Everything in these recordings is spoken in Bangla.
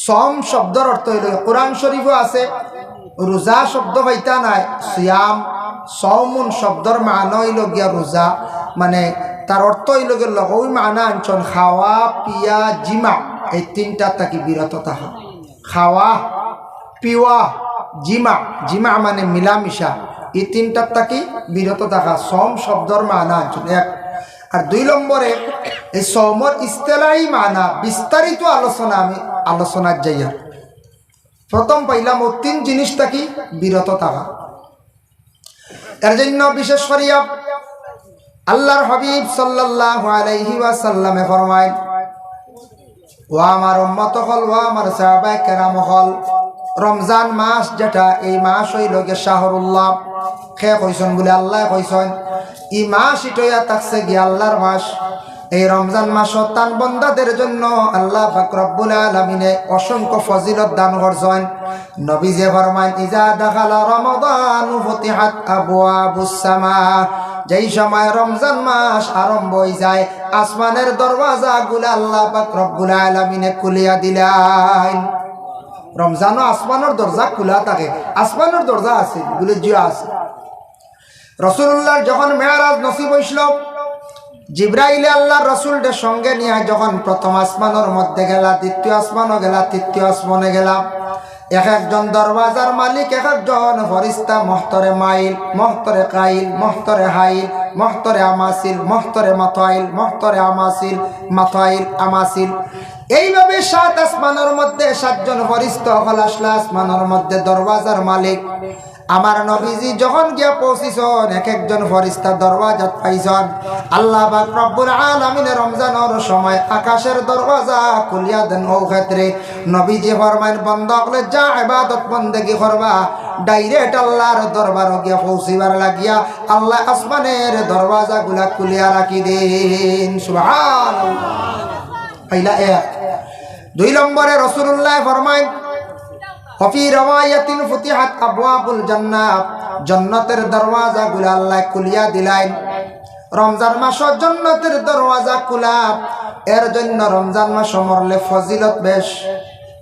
সম শব্দর অর্থ হইল, কোরআন শরীফও আছে রোজা শব্দ হইতা নাই, সিয়াম সৌমুন শব্দর মানা হইল গিয়া রোজা, মানে তার অর্থ হইল গিয়া লগই মানা আনছন খাওয়া পিয়া জিমা, এই তিনটা থাকি বিরত থাকা। খাওয়া পিওয়া জিমা, জিমা মানে মিলামিশা, এই তিনটার থাকি বিরত থাকা সম শব্দর মানা আনছন এক। আর 2 নম্বরে এই সৌমর ইস্তেলাহি মানা বিস্তারিত আলোচনা আমি আলোচনার যাইয়া প্রথম পাইলাম ও 3 জিনিস থাকি বিরত থাকা। এর জন্য বিশেষ করিয়া আল্লাহর হাবিব সাল্লাল্লাহু আলাইহি ওয়াসাল্লামে ফরমায়, ও আমার উম্মত হল, ও আমার সাহাবায়ে কেরাম হল, রমজান মাস যেটা, এই মাস হইল গে শাহরুল্লাহ। খে কইছেন বলে আল্লাহ কইছেন, এই মাস ইটয়া থাকছে গিয়ে আল্লাহর মাস। এই রমজান মাস তান বন্দাদের জন্য আল্লাহ পাক রব্বুল আলামিনে অসংখ্য ফজিলত দান করছেন। নবীজি ফরমায়, ইজা দাখালা রমাদান ফুতিহাত আবওয়াবুস সামা, যেই সময় রমজান মাস আরম্ভ হয়ে যায় আসমানের দরওয়াজাগুলো আল্লাহ পাক রব্বুল আলামিনে খুলিয়া দিলেন। রমজানও আসমানের দরজা খোলা থাকে, আসমানের দরজা আছে বলে জিয়া আছে। রাসূলুল্লাহ যখন মেরাজ নসিব হইছিল, জিবরাইল আল্লাহর রাসূলদের সঙ্গে নিয়ে যখন প্রথম আসমানের মধ্যে গেলা, দ্বিতীয় আসমানও গেলা, তৃতীয় আসমানে গেলা, এক একজন দরওয়াজার মালিক, এক একজন ফেরেশতা, মহতরে মাইল, মহতরে কাইল, মহতরে হাইল, মহতরে আমাসিল, মহতরে মাতাইল, মহতরে আমাসিল, মাতাইল আমাসিল, এইভাবে 7 আসমানের মধ্যে 7 জন ফেরেশতা হল আসলা আসমানের মধ্যে দরওয়াজার মালিক। আমার নবীজি যখন গিয়া পৌঁছিছেন, এক একজন ফেরেশতা দরওয়াজাত পাইছেন। আল্লাহ পাক রব্বুল আলামিনের রমজানের সময় আকাশের দরওয়াজা খুলিয়া দেন। ও ক্ষেত্রে নবীজি ফরমাইন, বান্দাগলে যা ইবাদত বন্দেগি করবা, ডাইরেক্ট আল্লাহর দরবারে গিয়া পৌঁছিবার লাগিয়া আল্লাহ আসমানের দরওয়াজাগুলা খুলিয়া রাখি দেন। সুবহানাল্লাহ। পয়লা এক। 2 নম্বরে রাসূলুল্লাহ ফরমাইন, ফি রাওয়ায়াতিন ফুতিহাত আবওয়াবুল জান্নাহ, জান্নাতের দরওয়াজাগুলো আল্লাহ খুলিয়া দিলেন। রমজান মাস জান্নাতের দরওয়াজা খোলা, এর জন্য রমজান মাস মরলে ফজিলত বেশ।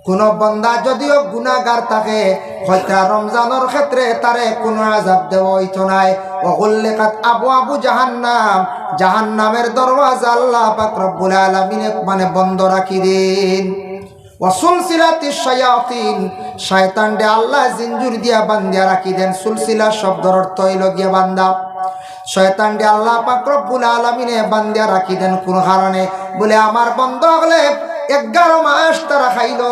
কোন বান্দা যদিও গুনাহগার থাকে, হয়তো রমজানের ক্ষেত্রে তারে কোনো আযাব দেওয়া হইতো নাই। ওয়াগুল্লিকাত আবওয়াবু জাহান্নাম, জাহান্নামের দরওয়াজা আল্লাহ পাক রব্বুল আলামিন মানে বন্ধ রাখি দেন। ওয়াসুলসিলাতিশ শায়াতিন, শয়তানকে আল্লাহ জিনজুর দিয়া বান্ধিয়া রাখি দেন। সুলসিলা শব্দের অর্থ হইল গিয়া বান্দা। শয়তানকে আল্লাহ পাক রব্বুল আলামিনে বান্ধিয়া রাখি দেন কোন কারণে? বলে আমার বন্ধ হলে 11 মাস তারা খাইলো,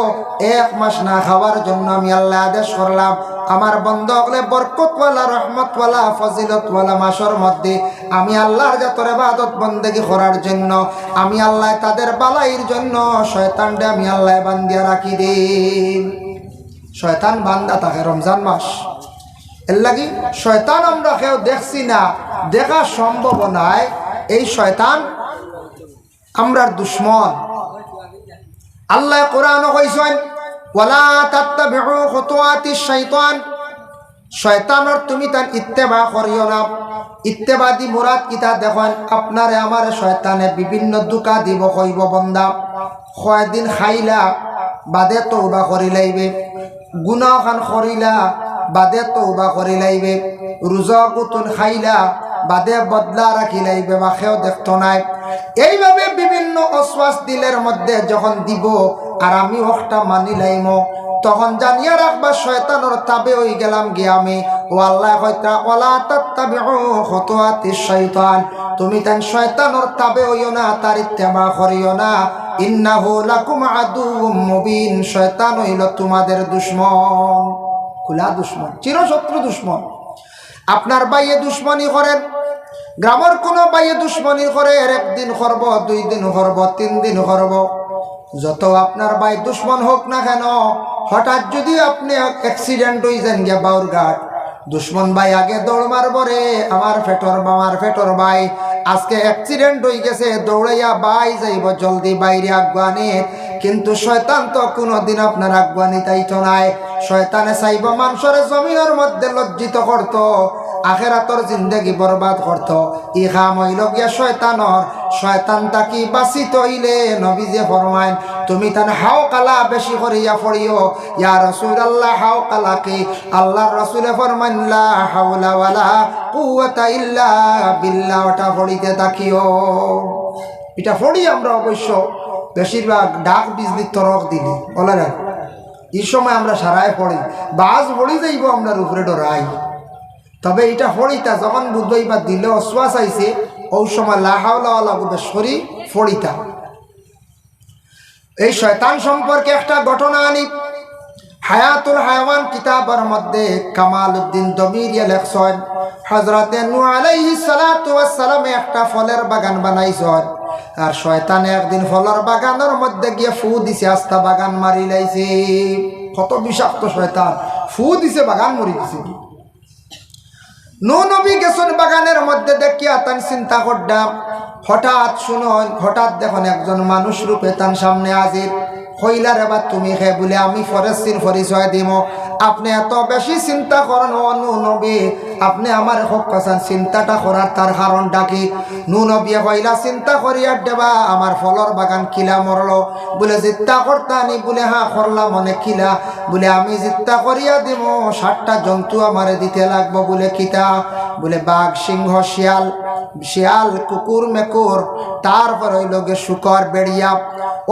1 মাস না খাওয়ার জন্য আমি আল্লাহ আদেশ করলাম। আমার বন্ধ হলে বরকতওয়ালা, রহমতওয়ালা, ফজিলতওয়ালা মাসের মধ্যে আমি আল্লাহর যত ইবাদত বন্দেগি করার জন্য, আমি আল্লাহ তাদের বালাইর জন্য শয়তানকে আমি আল্লাহ বান্ধিয়া রাখি দিই। শয়তান বান্দা থাকে রমজান মাস, এর লাগি শয়তান আমরা কেউ দেখছি না, দেখা সম্ভব নয়। এই শয়তান আমরার দুশ্মন। আল্লাহ কোরআনে কইছেন, ওয়ালা তাত্তাবিউ খুতুওয়াতিশ শাইতান, শয়তানের তুমি তার ইত্তেবা করিও না। ইত্তেবাদি মুরাদ কিতা দেখেন, আপনারে আমারে শয়তানে বিভিন্ন দুকা দিব, কইব বন্দা কয়দিন খাইলা বাদে তওবা করি লাইবে, গুনাহ খান করিলা বাদে তওবা করি লাইবে, রোজা কুতুন খাইলা বাদে বদলা রাখি লাইবে, মাখেও দেখতো নাই। এইভাবে বিভিন্ন অশ্বাস দিলের মধ্যে যখন দিব আর আমি ওটা মানি লাইম, তখন জানিয়া রাখবা শয়তানের তাবে হই গেলাম গিয়ে আমি। ও আল্লাহ কইতা, ওয়ালা তাত্তাবিউ খুতুওয়াতিশ শাইতান, তুমি তান শয়তানের তাবে হইও না, তার ইত্তেবা করিও না। ইন্নাহু লাকুম আদুউম মুবিন, শয়তান হইল তোমাদের দুশমন, খোলা দুশমন, চিরশত্রু দুশমন। আপনার বাইয়ে দুশ্মনী করেন, গ্রামের কোনো বাইয়ে দুশ্মনী করে, 1 দিন করব, 2 দিন করব, 3 দিন করব, যত আপনার ভাই দুশ্মন হোক না কেন, হঠাৎ যদি আপনি অ্যাক্সিডেন্ট হয়ে যান গিয়া বাউরঘাট, দুশ্মন ভাই আগে দৌড় মারবো, রে আমার ফেটর ভাই আজকে অ্যাক্সিডেন্ট হয়ে গেছে, দৌড়াইয়া বাই যাইব জলদি বাইরে আগুয়ানি। কিন্তু শয়তান তো কোনোদিন আপনার আগুয়ানি তাইতো নাই। শয়তানে চাইব মানুষের জমিনের মধ্যে লজ্জিত করত, আখেরাতর জিন্দেগি বরবাদ করত। ই কাম হইল গিয়া শয়তানর। শয়তান তাকি বাঁচিত হইলে নবীজি ফরমাইন, তুমি তান হাও কালা বেশি করিয়া পড়িও। ইয়া রাসূলুল্লাহ হাও কালা কি? আল্লাহর রাসূলে ফরমান লা হাওলা ওয়ালা কুওয়াতা ইল্লা বিল্লাহ, ওটা পড়িতে থাকিও। এটা পড়ি আমরা অবশ্য বেশিরভাগ ডাক বিজলি তরক দিলি বলে না, এই সময় আমরা সারায় পড়ি, বাজ পড়ি যাইব আমরা উপরে ডরাই। তবে এটা ফড়িতা যখন বুঝবই বা দিলে অশ্বাস আইছে ওই সময় লা হাওলা ওয়ালা বেশরি ফড়িতা। এই শয়তান সম্পর্কে একটা ঘটনা আনি। হায়াতুল হায়াওয়ান কিতাবের মধ্যে কামাল উদ্দিন দমিরিয়া লেখছেন হযরতে নূহ আলাইহিস সালাতু ওয়াস সালাম একটা ফলের বাগান বানাইছেন, আর শয়তানে একদিন ফলের বাগানের মধ্যে গিয়ে ফু দিছে, আস্তা বাগান মারি লাইছে। কত বিষাক্ত শয়তান, ফু দিছে বাগান মরি দিছে। নূহ নবী গেছেন বাগানের মধ্যে, দেখিয়া তান চিন্তা করলাম, হঠাৎ শুনুন, হঠাৎ দেখুন একজন মানুষ রূপে তার সামনে হাজির। হইলা রে বা তুমি হে? বলে আমি ফরেস্টির পরিচয় দিব। আপনি এত বেশি চিন্তা করেন ও নূহ নবী, আপনি আমার হকান চিন্তাটা করার তার কারণটা কি? নূহ নবী হইলা চিন্তা করিয়া দেবা আমার ফলর বাগান কিলা মরলো? বলে চিন্তা করতানি? বলে হ্যাঁ করলাম অনেক কিলা। বলে আমি চিন্তা করিয়া দিব 60টা জন্তু আমারে দিতে লাগবো। বলে কিতা? বলে বাঘ, সিংহ, শিয়াল, শিয়াল, কুকুর, মেকুর, তারপর হইল গে শুকর, বেড়িয়া।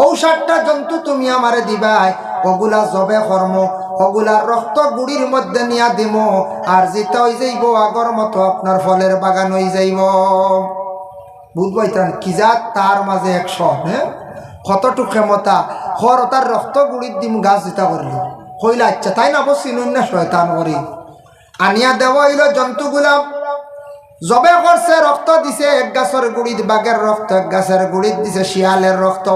ও 60টা জন্তু তুমি আমারে দিবাই, ওগুলা জবে কর্ম, ওগুলার রক্ত গুড়ির মধ্যে নিয়া দিম, আর যেটা হয়ে যাইব আগর মতো আপনার ফলের বাগান হয়ে যাইব। বুঝবাই কি জাত তার মাঝে 100, হ্যাঁ কতটুক ক্ষমতা, হর তার রক্ত গুড়ির দিম গাছ যেটা করলি। হইলে আচ্ছা তাই না বসি না শয়তান করি আনিয়া দেওয়া হইল জন্তুগুলা জবে করছে, রক্ত দিছে এক গাছের গুড়িত বাঘের রক্ত, এক গাছের গুড়িত দিছে শিয়ালের রক্ত,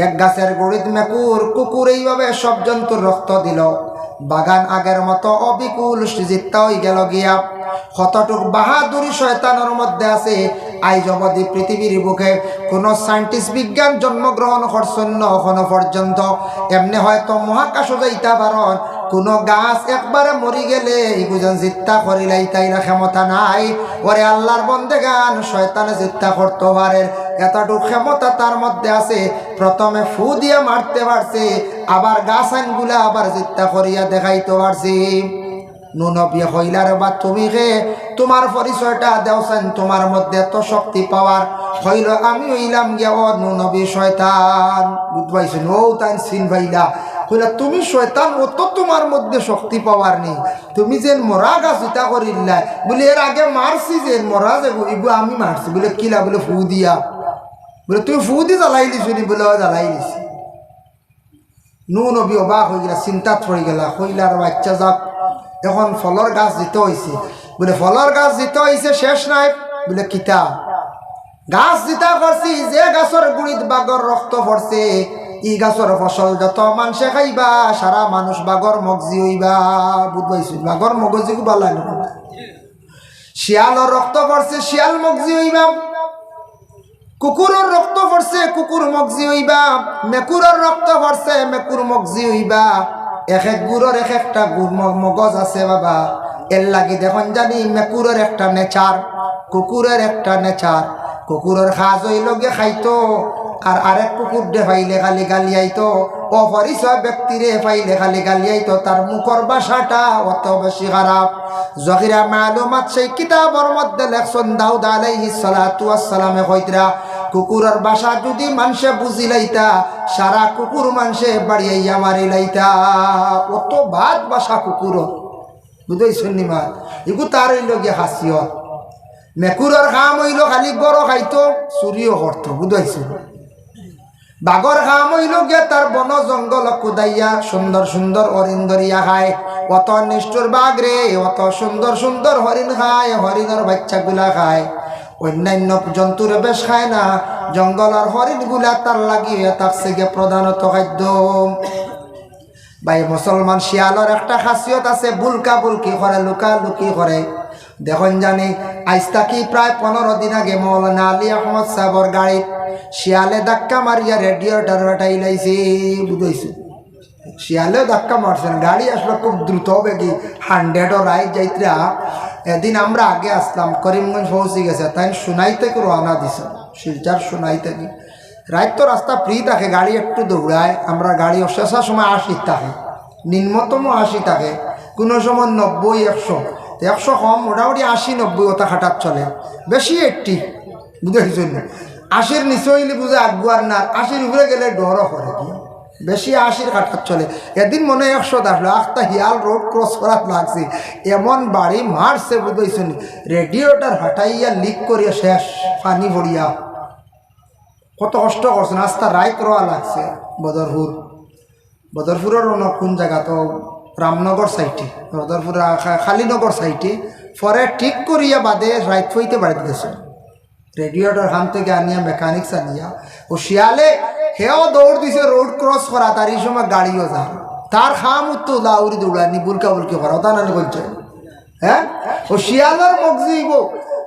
এক গাছের গুড়িত মেকুর, কুকুর, এইভাবে সব জন্তুর রক্ত দিল। বাগান আগের মতো অবিকুল জিত্তা হয়ে গেল গিয়া। কতটুক বাহাদুরি শয়তানের মধ্যে আছে। আইজ অবধি পৃথিবীর বুকে কোনো সায়েন্টিস্ট বিজ্ঞান জন্মগ্রহণ করছেন না এখনো পর্যন্ত। এমনি হয়তো মহাকাশও যাইতা পারন, কোনো গাছ একবারে মরি গেলে বুঝেন জিত্তা করিলাই তাই না ক্ষমতা নাই। ওরে আল্লাহর বন্দেগান শয়তানে জিত্তা করতে পারে, এতটুকু ক্ষমতা তার মধ্যে আছে। প্রথমে ফু দিয়ে মারতে পারছে, আবার গাছ আইনগুলা আবার জিত্তা করিয়া দেখাইতে পারছি। নূহ নবী হইলার বা তুমি হে? তোমার পরিচয়টা দেওছেন, তোমার মধ্যে এত শক্তি পাওয়ার। হইল আমি হইলাম গিয়া ও নূহ নবী শয়তান। বুঝবাইছেন? ও তাই সিন ভাইলা হইলা তুমি শয়তান, ও তো তোমার মধ্যে শক্তি পাওয়ার নেই। তুমি যে মরা গাছ ইটা করিল্লা, বলে এর আগে মারছি যে মরা যে এগুলো আমি মারছি। বলে কিলা? বলে ফু দিয়া। বলে তুমি ফু দি জ্বালাই দিছো নি? বলে জ্বালাই দিছি। নূহ নবী অবাক হয়ে গেলা, চিন্তাত পড়ে গেলা। হইলার বাচ্চা যাক, এখন ফলর গাছ দিতে হয়েছে। বলে ফলর গাছ দিতে হয়েছে শেষ নাই। বলে কিতা? গাছ দিতা করছি, যে গাছের গুড়িত বাঘর রক্ত পড়ছে, ই গাছের ফসল যত মানুষে খাইবা সারা মানুষ বাঘর মগজি হইবা। বুঝবাইছি? বাঘর মগজি ভালো লাগে। শিয়ালের রক্ত পড়ছে, শিয়াল মগজি হইবা। কুকুরের রক্ত পড়ছে, কুকুর মগজি হইবা। মেকুরের রক্ত পড়ছে, মেকুর মগজি হইবা। এক এক গুড়ের এক একটা মগজ আছে বাবা। এর লাগি দেখুন জানি মেকুরের একটা নেচার, কুকুরের একটা নেচার। কুকুরের খাজ হইল গে খাইতো, আর আরেক কুকুর দে পাইলে খালি গালিয়াইতো। অপরিচয় ব্যক্তিরে পাইলে খালি গালিয়াইতো। তার মুখর ভাষাটা অত বেশি খারাপ। জহিরা মালুমাত সেই কিতাবের মধ্যে লেখছেন দাউদ আলাইহিস সালাতু ওয়াস সালামে কইতরা, কুকুরের ভাষা যদি মানুষে বুঝি লাইতা, সারা কুকুর মানুষে বাড়িয়াইয়া মারি লাইতা। অত বাদ ভাষা কুকুর। বুঝাইছেন নি মা? এগু তার হইল গিয়ে হাসিয়ত। মেকুরের খাম হইল খালি গড় খাইতো, চুরিও করতো। বুঝাইছে? বাঘর খাম হইল গিয়ে তার বন জঙ্গল কুদাইয়া সুন্দর সুন্দর হরিণ ধরিয়া খায়। অত নিষ্ঠুর বাঘ রে, অত সুন্দর সুন্দর হরিণ খায়, হরিণের বাচ্চাগুলা খায়, অন্যান্য জন্তুরে বেশ খায় না। জঙ্গলের হরিণ গুলা তার লাগিয়ে থাকছে গিয়ে প্রধানত খাদ্য। ভাই মুসলমান, শিয়ালের একটা খাসিয়ত আছে, বুলকা বুলকি করে, লুকা লুকি করে। দেখুন জানি আজ তাকি প্রায় 15 দিন আগে মৌলানা আলী আহমদ সাহেবর গাড়ি শিয়ালে ধাক্কা মারিয়া রেডিওটার বাটাই লাইছে। বুঝাইছে? শিয়ালেও ধাক্কা মারছেন, গাড়ি আসলে খুব দ্রুত বেগি 100 রাইড যাইতরা। এদিন আমরা আগে আসলাম, করিমগঞ্জ পৌঁছে গেছে, তাই সোনাই থেকে রওনা দিছে, শিলচার সোনাই থেকে। রাত তো রাস্তা ফ্রি থাকে, গাড়ি একটু দৌড়ায়, আমরা গাড়ি শেষার সময় 80 থাকে, নিম্নতম 80 থাকে, কোনো সময় 90 100 কম, মোটামুটি 80-90 ওটা খাটার চলে, বেশি 80 বুঝেছি জন্য। 80-র নিচে হইলে বুঝে আগুয়ার না, 80-র উপরে গেলে ডরও করে, বেশি 80-র খাটার চলে। এদিন মনে হয় 100 আসলো, একটা হিয়াল রোড ক্রস করার লাগছে, এমন বাড়ি মারছে বুঝেছি, রেডিওটার হাঁটাইয়া লিক করিয়া শেষ, পানি ভরিয়া কত কষ্ট করছে। রাস্তা রায় রোয়া লাগছে। বদরপুরের কোন জায়গা তো রামনগর সাইটে, বদরপুর খালিনগর সাইটে, পরে ঠিক করিয়া বাদে রাইত হইতে বাড়িতে গেছে, রেডিওটার হান থেকে আনিয়া মেকানিক্স আনিয়া, ও শিয়ালে হেও দৌড় দিছে রোড ক্রস করা, তার এই সময় গাড়িও যায়, তার খাম উত্তর লাউরি দৌড়ানি বুলকা বুলকি করা, তা না বলছে। হ্যাঁ, ও শিয়ালের মগজিব,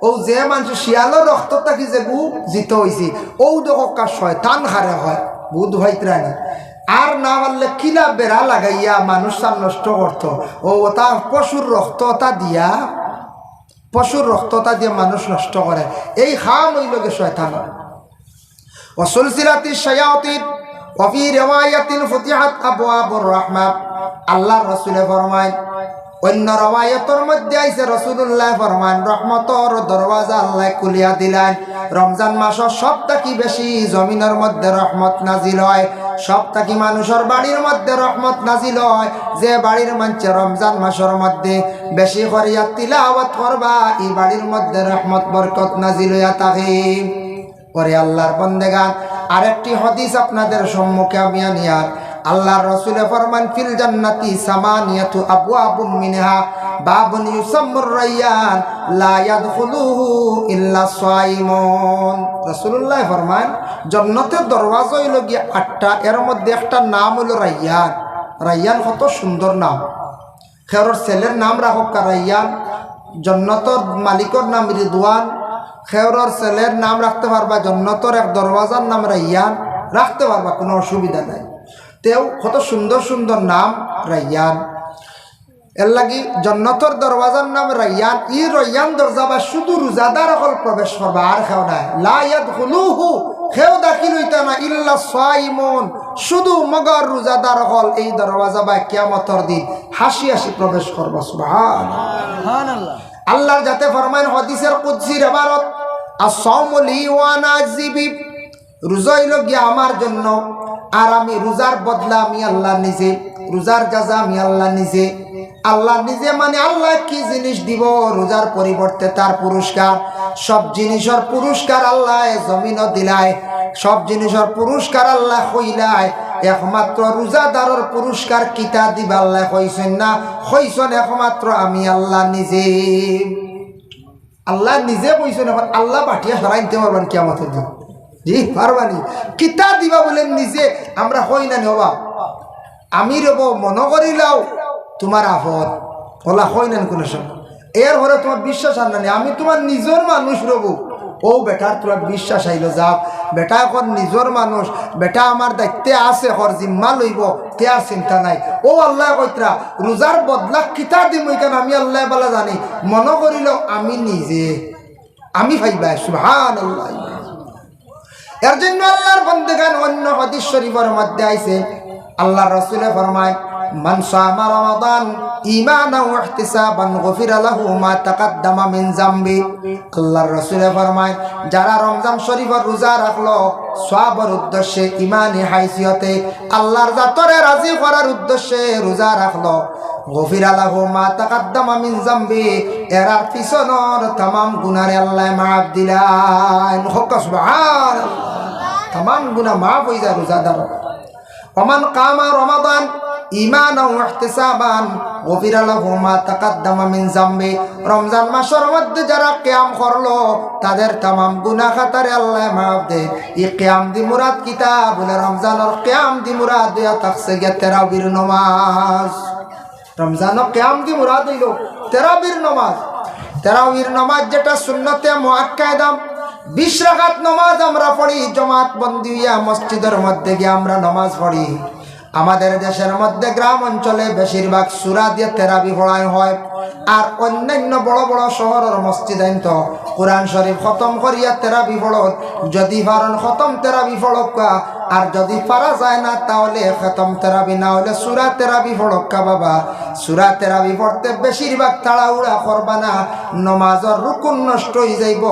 ও যে মানুষ শিয়ালের রক্ত থাকি যে গু জিত হয়েছি, ও দোকা শয়তান হারে হয় বুধ ভাইত্রানি, আর না পারলে কিলা বেড়া লাগাইয়া মানুষ সার নষ্ট করতো, ও তা পশুর রক্ততা দিয়া, পশুর রক্ততা দিয়ে মানুষ নষ্ট করে, এই খাম ওই লোকে শয়তান। ওয়াসুলসিলাতিশ শায়াতিন ওয়া ফি রিওয়ায়াতিন ফুতিহাত আবওয়াবুর রাহমা, আল্লাহর রাসূলে ফরমায়, অন্য রওয়ায়াতের মধ্যে আইছে রাসূলুল্লাহ ফরমান, রহমতর দরওয়াজা আল্লাহ খুলিয়া দিলেন। রমজান মাসের সবথেকে বেশি জমিনের মধ্যে রহমত নাজিল হয়, সবথেকে মানুষের বাড়ির মধ্যে রহমত নাজিল হয়। যে বাড়ির মানুষ রমজান মাসের মধ্যে বেশি করিয়া তিলাওয়াত করবা, এই বাড়ির মধ্যে রহমত বরকত নাজিল হইয়া থাকে। পরে আল্লাহর বান্দাগান, আরেকটি হাদিস আপনাদের সম্মুখে আমি আনিয়ার, আল্লাহর রাসূলে ফরমান, ফিল জান্নাতি সামানিয়াতু আবওয়াবুম মিনহা বাবুন ইউসাম্মুর রায়্যান লা ইয়াদখুলুহু ইল্লা সাইমুন। রাসূলুল্লাহ ফরমান, জান্নাতের দরওয়াজা হইল গিয়া 8টা, এর মধ্যে একটা নাম হলো রায়্যান। রায়্যান কত সুন্দর নাম, খেরর ছেলের নাম রাখক রায়্যান, জান্নাতের মালিকের নাম রিদওয়ান, খেরর ছেলের নাম রাখতে পারবা, জান্নাতের এক দরওয়াজার নাম রায়্যান রাখতে পারবা, কোনো অসুবিধা নাই। তেও কত সুন্দর সুন্দর নাম রায়্যান, এর লাগি জান্নাতের দরওয়াজার নাম রায়্যান। ই রায়্যান দরজা বা শুধু রোজাদার হল প্রবেশ করবা, আর কেউ নাই, লা ইয়াদখুলুহু, কেউ দাখিল হইতা না, ইল্লা সাইমুন, শুধু মগর রোজাদার হল এই দরওয়াজা বা কিয়ামতের দিন হাসি হাসি প্রবেশ করবা। সুবহানাল্লাহ। আল্লাহর যাতে ফরমান হাদিসের কুদসির ইবারত, আস-সাওমু লি ওয়া আনা আজজি বি, রোজা হইল গিয়া আমার জন্য, আর আমি রোজার বদলা আমি আল্লাহ নিজে, রোজার জাযা আমি আল্লাহ নিজে। আল্লাহ নিজে মানে আল্লাহ কি জিনিস দিব রোজার পরিবর্তে তার পুরস্কার, সব জিনিসের পুরস্কার আল্লাহ জমিনও দিলায়, সব জিনিসের পুরস্কার আল্লাহ কইলায়, একমাত্র রোজাদারের পুরস্কার কিতা দিবা আল্লাহ কইছেন না, কইছেন একমাত্র আমি আল্লাহ নিজে। আল্লাহ নিজে কইছেন, এখন আল্লাহ পাঠিয়ে সরাইতে পারবেন কিয়ামতের দিন, জি পারবানি, কিতা দিবা বলেন নিজে, আমরা হই না হবা, আমি রব মনে করিলাও তোমার আফত ওলা হই না কোনো সময়, এর ঘরে তোমার বিশ্বাস আর না, আমি তোমার নিজের মানুষ রব, ও বেটার তোমার বিশ্বাস আইলো, যাও বেটা এখন নিজের মানুষ, বেটা আমার দায়িত্বে আছে, হর জিম্মা লইব, তে আর চিন্তা নাই। ও আল্লাহ কইতরা রোজার বদলা কিতা দিম, কেন আমি আল্লাহ বলা জানি, মনে করিল আমি নিজে, আমি ভাইবা। সুবহানাল্লাহ। এর জন্য আল্লাহর বান্দাগান অন্য হাদিস শরীফের মধ্যে আইছে, আল্লাহর রাসূলে ফরমায়, মান সামা রমাদান ঈমানান ওয়া ইহতিসাবান গফিরা লাহু মা তাকাদ্দামা মিন যামবি। আল্লাহর রাসূলে ফরমায়, যারা রমজান শরীফের রোজা রাখলো সওয়াবের উদ্দেশ্যে, ঈমানি হাইসিয়তে, আল্লাহর জাতরে রাজি করার উদ্দেশ্যে রোজা রাখলো, গফিরা লাহু মা তাকাদ্দামা মিন যামবি, এরার পিছনের तमाम গুনাহরে আল্লাহ মাফ দিলেন। সুবহানাল্লাহ। तमाम গুনাহ মাফ হয়ে যায় রোজাদার। ওমান কামা রমাদান ঈমানান ওয়া ইহতিসাবান গফিরা লাহু মা তাকাদ্দামা মিন যামবি, রমজান মাসের মধ্যে যারা কিয়াম করলো তাদের तमाम গুনাহ খাতারে আল্লাহ মাফ দেয়। এই কিয়াম দি মুরাদ কিতা বলে, রমজানের কিয়াম দি মুরাদ দেয়া থাকছে গিয়া তারাবির নামাজ। রমজানের কিয়াম দি মুরাদ হইল তারাবির নামাজ। তারাবির নামাজ যেটা সুন্নতে মুআক্কাদা, 20 রাকাত নামাজ আমরা পড়ি, জামাত বন্দি হইয়া মসজিদের মধ্যে গিয়ে আমরা নামাজ পড়ি। আমাদের দেশের মধ্যে গ্রাম অঞ্চলে বেশিরভাগ সূরা দিয়ে তেরাবি পড়ানো হয়। আর অন্যান্য বড় বড় শহরের মসজিদাইন তো কোরআন শরীফ খতম করিয়া তেরাবি পড়ত। যদি পারেন খতম তেরাবি পড়ক্কা, আর যদি পারা যায় না তাহলে খতম তেরাবি না হলে সূরা তেরাবি পড়ক্কা। বাবা, সূরা তেরাবি পড়তে বেশিরভাগ তাড়াহুড়া করবা না, নমাজের রুকুন নষ্ট হয়ে যাইব,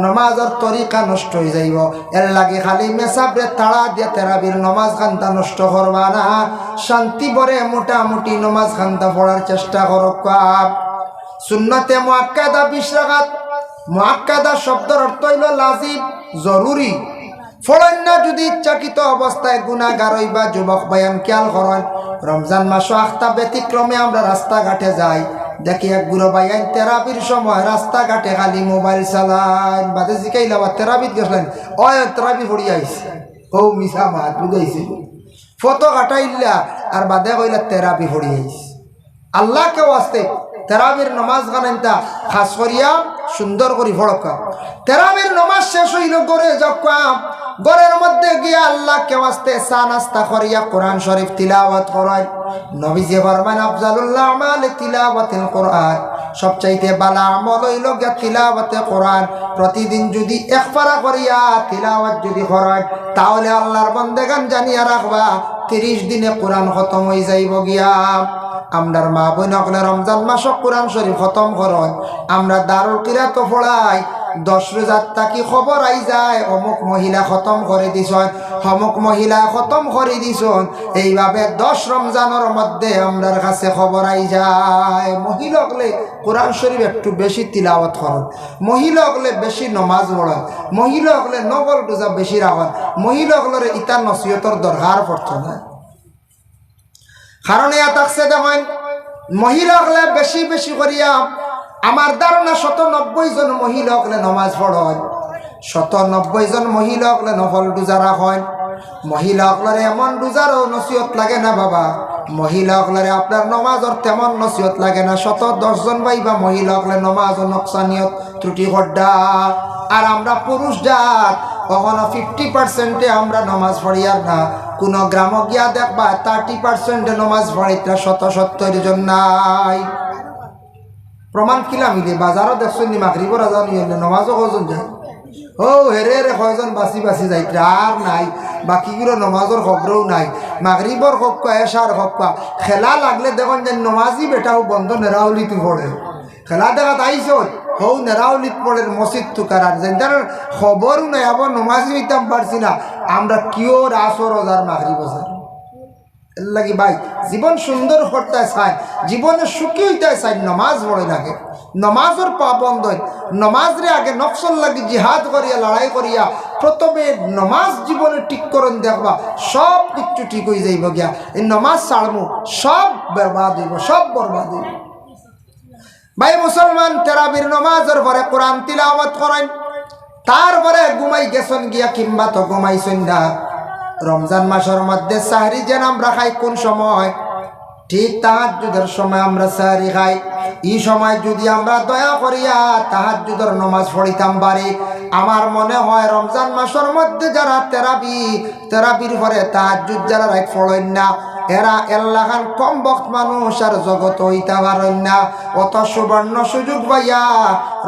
নমাজের তরিকা নষ্ট হয়ে যাইব। এর লাগে খালি মেসাবরে তাড়া দিয়ে তেরাবির নমাজ খান্তা নষ্ট করবা না, শান্তি ভরে মোটামুটি নমাজ খান্তা পড়ার চেষ্টা করক্কা। সুন্নতে মুআক্কাদা 20 রাকাত। মুআক্কাদা শব্দের অর্থ হইল লাজিম, জরুরি। ফড়েন না যদি ইচ্ছাকৃত অবস্থায় গুনাহগার হইবা। যুবক বায়ান খেয়াল করেন, রমজান মাস আখতা ব্যতিক্রমে আমরা রাস্তাঘাটে যাই, দেখি এক বুড়ো বায়ান তেরাবির সময় রাস্তাঘাটে খালি মোবাইল চালায়। বাদে জিকাইলা বা তেরাবিত গেছিলেন, ওই তেরাবি পড়ি আইছে, ও মিছা মাত বুঝাইছে, ফটো কাটাইলা আর বাদে কইলা তেরাবি পড়ি আইছে। আল্লাহকে ওয়াস্তে তেরাবির নমাজ গানেনটা খাস করিয়া সুন্দর করে ফড়কা। তেরাবির নমাজ শেষ হইল গড়ে যকা, গড়ের মধ্যে গিয়া আল্লাহকে ওয়াস্তে চা নাস্তা করিয়া কোরআন শরীফ তিলাওয়াত করায়। নবীজি ফরমান আফজালুল্লাহ আমালে তিলাওয়াতুল কোরআন, সবচাইতে বালা আমল হইল গিয়া তিলাওয়াতে কোরআন। প্রতিদিন যদি এক পারা করিয়া তিলাওয়াত যদি করায় তাহলে আল্লাহর বান্দাগান জানিয়া রাখবা 30 দিনে কোরআন খতম হয়ে যাইব গিয়া। আমরার মা বোন সকলে রমজান মাস কোরআন শরীফ খতম করেন, আমরা দারুল কিরাত পড়াই। 10 রোজার তাকি খবর আই যায় অমুক মহিলা খতম করে দিছন, অমুক মহিলা খতম করে দিছন। এইভাবে 10 রমজানের মধ্যে আমরার কাছে খবর আই যায়। মহিলা হলে কোরআন শরীফ একটু বেশি তিলাওয়াত করেন, মহিলা হলে বেশি নমাজ পড়েন, মহিলা হলে নগল রোজা বেশি রাখেন, মহিলা হলের ইতা নসিহতর দরকার পড়ত না। কারণ এ থাকছে দেখেন, মহিলা হলে বেশি বেশি করিয়া আমার ধারণা 190 জন মহিলা হলে নমাজ পড়েন, 190 জন মহিলা হলে নফল রোজা রাখেন। মহিলা হলে এমন রোজারও নসিহত লাগে না বাবা, মহিলা হলে আপনার নমাজের তেমন নসিহত লাগে না। 110 জন ভাইবা মহিলা হলে নমাজ ও নকশানিয়ত ত্রুটি হড্ডা। আর আমরা পুরুষ জাত কখনো 50% আমরা নমাজ পড়িয়ার না। কোন গ্রাম গিয়া দেখবা 30% নমাজ পড়িতা, 170 জন নাই। প্রমাণ কিলা মিলে বাজারও দেখছেন মাগরিবর আজান হইলে নমাজও কজন যায়, ও হেরে হেরে কয়জন বাঁচি বাঁচি যাইতে আর নাই। বাকিগুলো নমাজের খবরও নাই। মাগরিবর হকা এশার হকা খেলা লাগলে দেখুন যে নমাজি বেটাও বন্ধ নেরাউলিতে পড়ে। খেলা দেখাত আইস হৌ নেরাউলিত পড়ে মসজিদ তুকার, আর যেন খবরও নাই আবার নমাজি হইতাম পারছি না। আমরা কিওর আসর হাজার মাগরিব হাজার এর লাগি ভাই জীবন সুন্দর করতে চাই, জীবনে সুখী হইতে চাই, নমাজ পড়ে লাগে। নমাজের পাবন্দ নমাজরে আগে নফসল লাগি জিহাদ করিয়া লড়াই করিয়া প্রথমে নমাজ জীবনে ঠিক করেন, দেখবা সব কিছু ঠিক হয়ে যাইব গিয়া। এই নমাজ ছাড়মু সব বরবাদ হইব, সব বরবাদ হইব। ভাই মুসলমান, তেরাবির নমাজের পরে কোরআন তিলাওয়াত করেন, তারপরে ঘুমাই গেছেন গিয়া কিংবা তো ঘুমাইছেন না। রমজান মাসের মধ্যে সাহরি যেন আমরা খাই কোন সময়? ঠিক তাহাজ্জুদের সময় আমরা সাহরি খাই। এই সময় যদি আমরা দয়া করিয়া তাহাজ্জুদের নামাজ পড়িতাম পারি, আমার মনে হয় রমজান মাসের মধ্যে যারা তেরাবির পরে তাহাজ্জুদ যারা রাত পড়েন না, এরা এল্লাহান কম বক্ত মানুষ আর জগত হইতে পারেন না। অত সুবর্ণ সুযোগ পাইয়া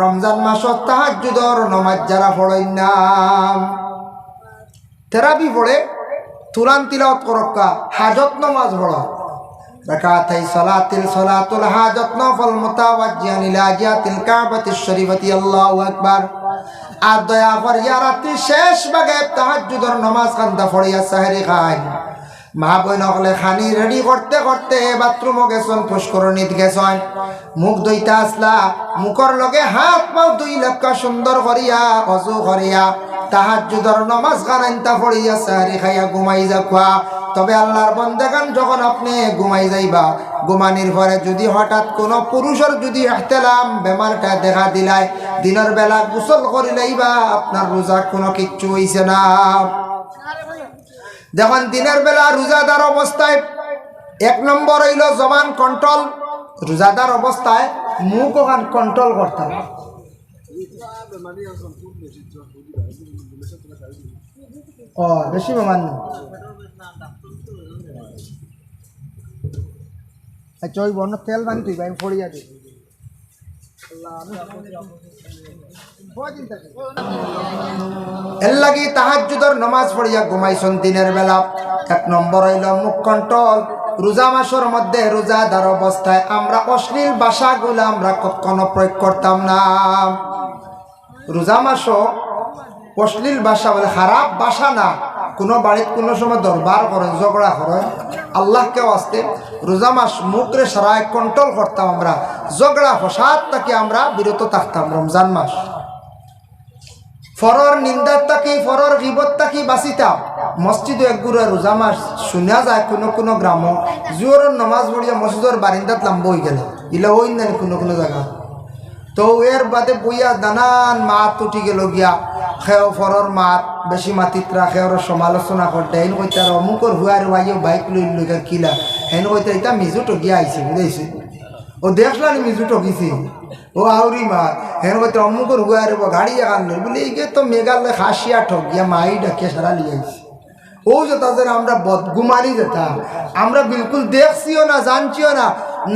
রমজান মাসের তাহাজ্জুদের নামাজ যারা পড়েন না, তেরাবি পড়ে তুরান তিলাওয়াত করক্কা, হাজত নামাজ পড়া রাকাতাই সালাতিল সালাতুল হাজত নফল মুতাওয়াজ্জিহান ইলা জিহাতিল কাবাতিশ শরীফাতি আল্লাহু আকবার। আর দয়া করিয়া রাত্রি শেষ ভাগে তাহাজ্জুদের নামাজ কান্দা পড়িয়া সাহরি খায়। মা বোন হলে খানি রেডি করতে করতে বাথরুমও গেছেন, পুষ্করণীত গেছেন, মুখ ধুইতে আসলা, মুখর লগে হাত পাও 2 লক্ষ সুন্দর করিয়া অজু করিয়া তাহাজ্জুদের নামাজ গানাইতা পড়িয়া সাহরি খাইয়া ঘুমাই যাওয়া। তবে আল্লাহর বান্দাগান যখন আপনি ঘুমাই যাইবা, ঘুমানির পরে যদি হঠাৎ কোনো পুরুষের যদি ইহতিলাম বেমারটা দেখা দিলাই, দিনের বেলা গোসল করিলাইবা, আপনার রোজা কোনো কিচ্ছু হইছে না। যখন দিনের বেলা রোজাদার অবস্থায় 1 নম্বর হইল জবান কন্ট্রোল। রোজাদার অবস্থায় মুখ ওখান কন্ট্রোল করতে হবে। বেশি বেমান আচ্ছা ওই বন্য তেল বানি তুই ভাই ফড়িয়া দিই এর লাগি তাহাজ্জুদের নামাজ পড়িয়া ঘুমাইছেন দিনের বেলা। এক নম্বর হইল মুখ কন্ট্রোল। রোজা মাসের মধ্যে রোজাদার অবস্থায় আমরা অশ্লীল ভাষাগুলো আমরা কখনো প্রয়োগ করতাম না। রোজা মাসও অশ্লীল ভাষা বলে খারাপ ভাষা না। কোনো বাড়ির কোনো সময় দরবার করেন, ঝগড়া করেন, আল্লাহকে আসতে রোজা মাস মুখরে সারায় কন্ট্রোল করতাম আমরা। ঝগড়া ফসাদ থেকে আমরা বিরত থাকতাম। রমজান মাস ফরর নিন্দার তাকি ফরর গিবত তাকি বাঁচিতাম। মসজিদে একগুড়া রোজা মাস শোনা যায় কোনো কোনো গ্রাম জোরের নামাজ পড়িয়া মসজিদের বারিন্দাত লাম্ব হয়ে গেল ইলা ওই না কোনো কোনো জায়গা। তো এর বাদে বইয়া নানান মাত উঠি গেল গিয়া খেও ফরর মাত বেশি মাতিত্রা খেওর সমালোচনা করতে হেন কইতে আর অমুকর হুয়ার ওয়াইও বাইক লই লইকা কিলা হেন কইতে এটা মিজু টকিয়া আইছে বুঝাইছে। ও দেখলাম মিজু টকিছে ও আউরি মা হেন কইতে অমুকর হুয়ার গাড়ি এখান লই বলে এই তো মেঘালয় খাসিয়া ঠকিয়া মাই ডাকে সারা লিয়ে আইছে। ও যে তাদের আমরা বদগুমানি যেতা আমরা বিলকুল দেখছিও না জানছিও না,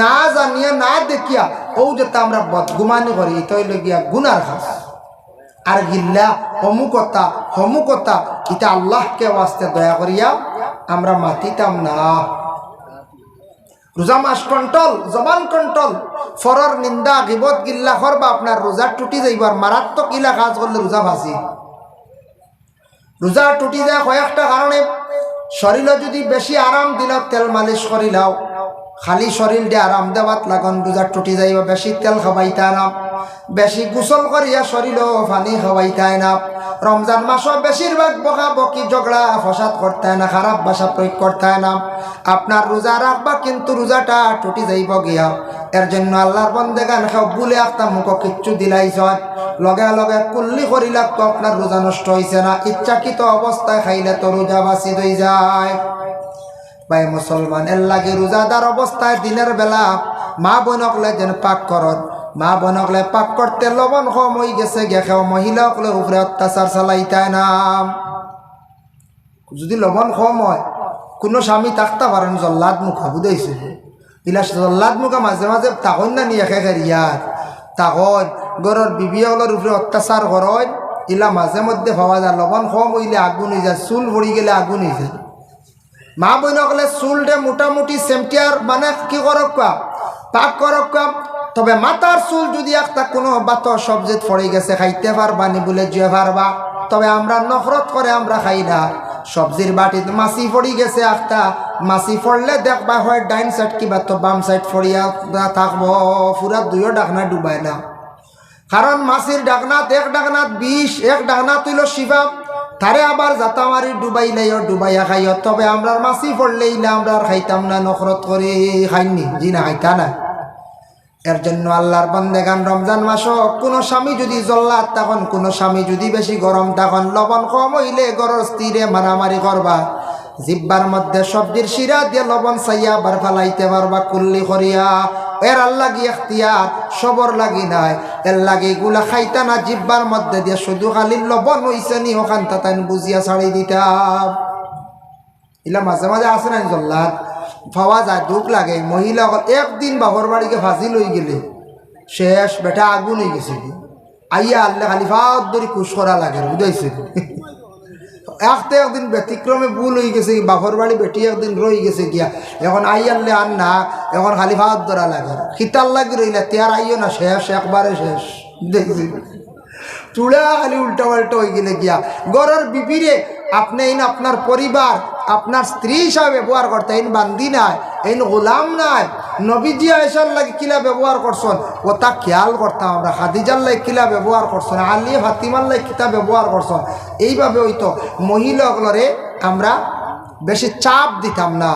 না জানিয়া না দেখিয়া ও যেটা আমরা বদগুমানি করি তৈল গিয়া গুনার খাস। আর গিল্লা হমুকতা হমুকতা এটা আল্লাহকে ওয়াস্তে দয়া করিয়া আমরা মাতিতাম না। রোজা মাস কন্ট্রোল, জবান কন্ট্রোল। ফরর নিন্দা গিবত গিল্লা করবা আপনার রোজা টুটি যাইবার মারাত্মক ইলা কাজ করলে রোজা ভাসি। রোজা টুটি যায় কয়েকটা কারণে। শরীরে যদি বেশি আরাম দিল তেল মালিশ করিলাও, খালি শরীর দিয়ে আরাম দেওয়াত লাগন রোজা টুটি যাইব। বেশি তেল খাওয়াইতা না, বেশি গোসল করিয়া শরীরও পানি খাওয়াইতাই না। রমজান মাসও বেশিরভাগ বকা বকি ঝগড়া ফসাদ করতে না, খারাপ ভাষা প্রয়োগ করতে না। আপনার রোজা রাখবা কিন্তু রোজাটা টুটি যাইব গিয়া। এর জন্য আল্লাহর বন্দেগান খাও বলে একটা মুখ কিচ্ছু দিলাইছ লগে লগে কুল্লি করিলা তো আপনার রোজা নষ্ট হয়েছে না। ইচ্ছাকৃত অবস্থায় খাইলে তো রোজা বাসি হয়ে যায়। ভাই মুসলমান এর লাগে রোজাদার অবস্থায় দিনের বেলা মা বোনকলে যেন পাক করত। মা বোনকলে পাক করতে লবণ কম হয়ে গেছে গেখেও মহিলাকলে উপরে অত্যাচার চালাইতাই না। যদি লবণ কম হয় কোনো স্বামী থাকতে পারেন জল্লাদ মুখা বুঝাইছে ইলা জল্লাদ মুখা মাঝে মাঝে তাকন না নিয়ে খেয়ার তখন গরর বিবিহলের উপরে অত্যাচার করেন ইলা মাঝে মধ্যে ভাবা যায়। লবণ কম হইলে আগুন হয়ে যায়, চুল ভরি গেলে আগুন হয়ে যায়। মা বইনকলে চুলটে মোটামুটি সেমটিয়ার মানে কি করক পাক করক। তবে মাথার চুল যদি একটা কোনো বাত সবজিত পড়ে গেছে খাইতে পারবা নি বলে জুয়ে পারবা। তবে আমরা নফরত করে আমরা খাই না। সবজির বাটিতে মাছি পড়ি গেছে একটা, মাছি পড়লে দেখবা হয় ডাইন সাইড কিবা তো বাম সাইড ফড়িয়া থাকবো, পুরা দুইও ডাকনা ডুবাই না। কারণ মাছির ডাকনাত এক ডাকনাত বিষ, এক ডাকনাত হইল শিবা। তারে আবার জাতামারি ডুবাইলাইও ডুবাইয়া খাইও। তবে আমরা মাছি পড়লেই না আমরা খাইতাম না, নফরত করে খাইনি জি না খাইতা না। এর জন্য আল্লাহর বান্দেগান রমজান মাসও কোনো স্বামী যদি জল্লাদ তখন কোনো স্বামী যদি বেশি গরম তখন লবণ কম হইলে গরর স্থিরে মারামারি করবা। জিব্বার মধ্যে সবজির শিরা দিয়ে লবণ চাইয়া বার ফালাইতে পারবা কুল্লি করিয়া। এর আল্লাহ গিয়ে এখতিয়ার সবর লাগি নাই, এর লাগে এগুলা খাইতা না। জিব্বার মধ্যে দিয়ে শুধু খালি লবণ হইছে নি ওখান তাই বুঝিয়া ছাড়ি দিতাম। ইলা মাঝে মাঝে আসে না জল্লাদ পাওয়া যায়, দুঃখ লাগে। মহিলা একদিন বাপর বাড়িকে ফাঁসি লই গেলে শেষ বেটা আগুন হয়ে গেছে। আইয়া আল্লাহ খালি ফাঁক ধরি খুশ করা লাগে বুঝাইছে। একদিন ব্যতিক্রমে ভুল হয়ে গেছে, বাপর বাড়ি বেটি একদিন রয়ে গেছে গিয়া এখন আইয়ালে আর না, এখন খালি ফাঁক ধরা লাগে। খিতাল লাগি রইলে তেয়ার আইও না, শেষ একবারে শেষ দেখছি। চূড়া খালি উল্টা পাল্টা হয়ে গেলে গিয়া গরের বিপিরে আপনি আপনার পরিবার আপনার স্ত্রী হিসাবে ব্যবহার করতে এই বান্দি নাই, এই গোলাম নাই। নবীজি আয়েশার লাগে কিলা ব্যবহার করছেন ও তা খেয়াল করতাম আমরা। খাদিজার লাগে কিলা ব্যবহার করছেন, আলী ফাতিমার লাগে কিতা ব্যবহার করছেন। এইভাবে হইতো মহিলাগুলোরে আমরা বেশি চাপ দিতাম না।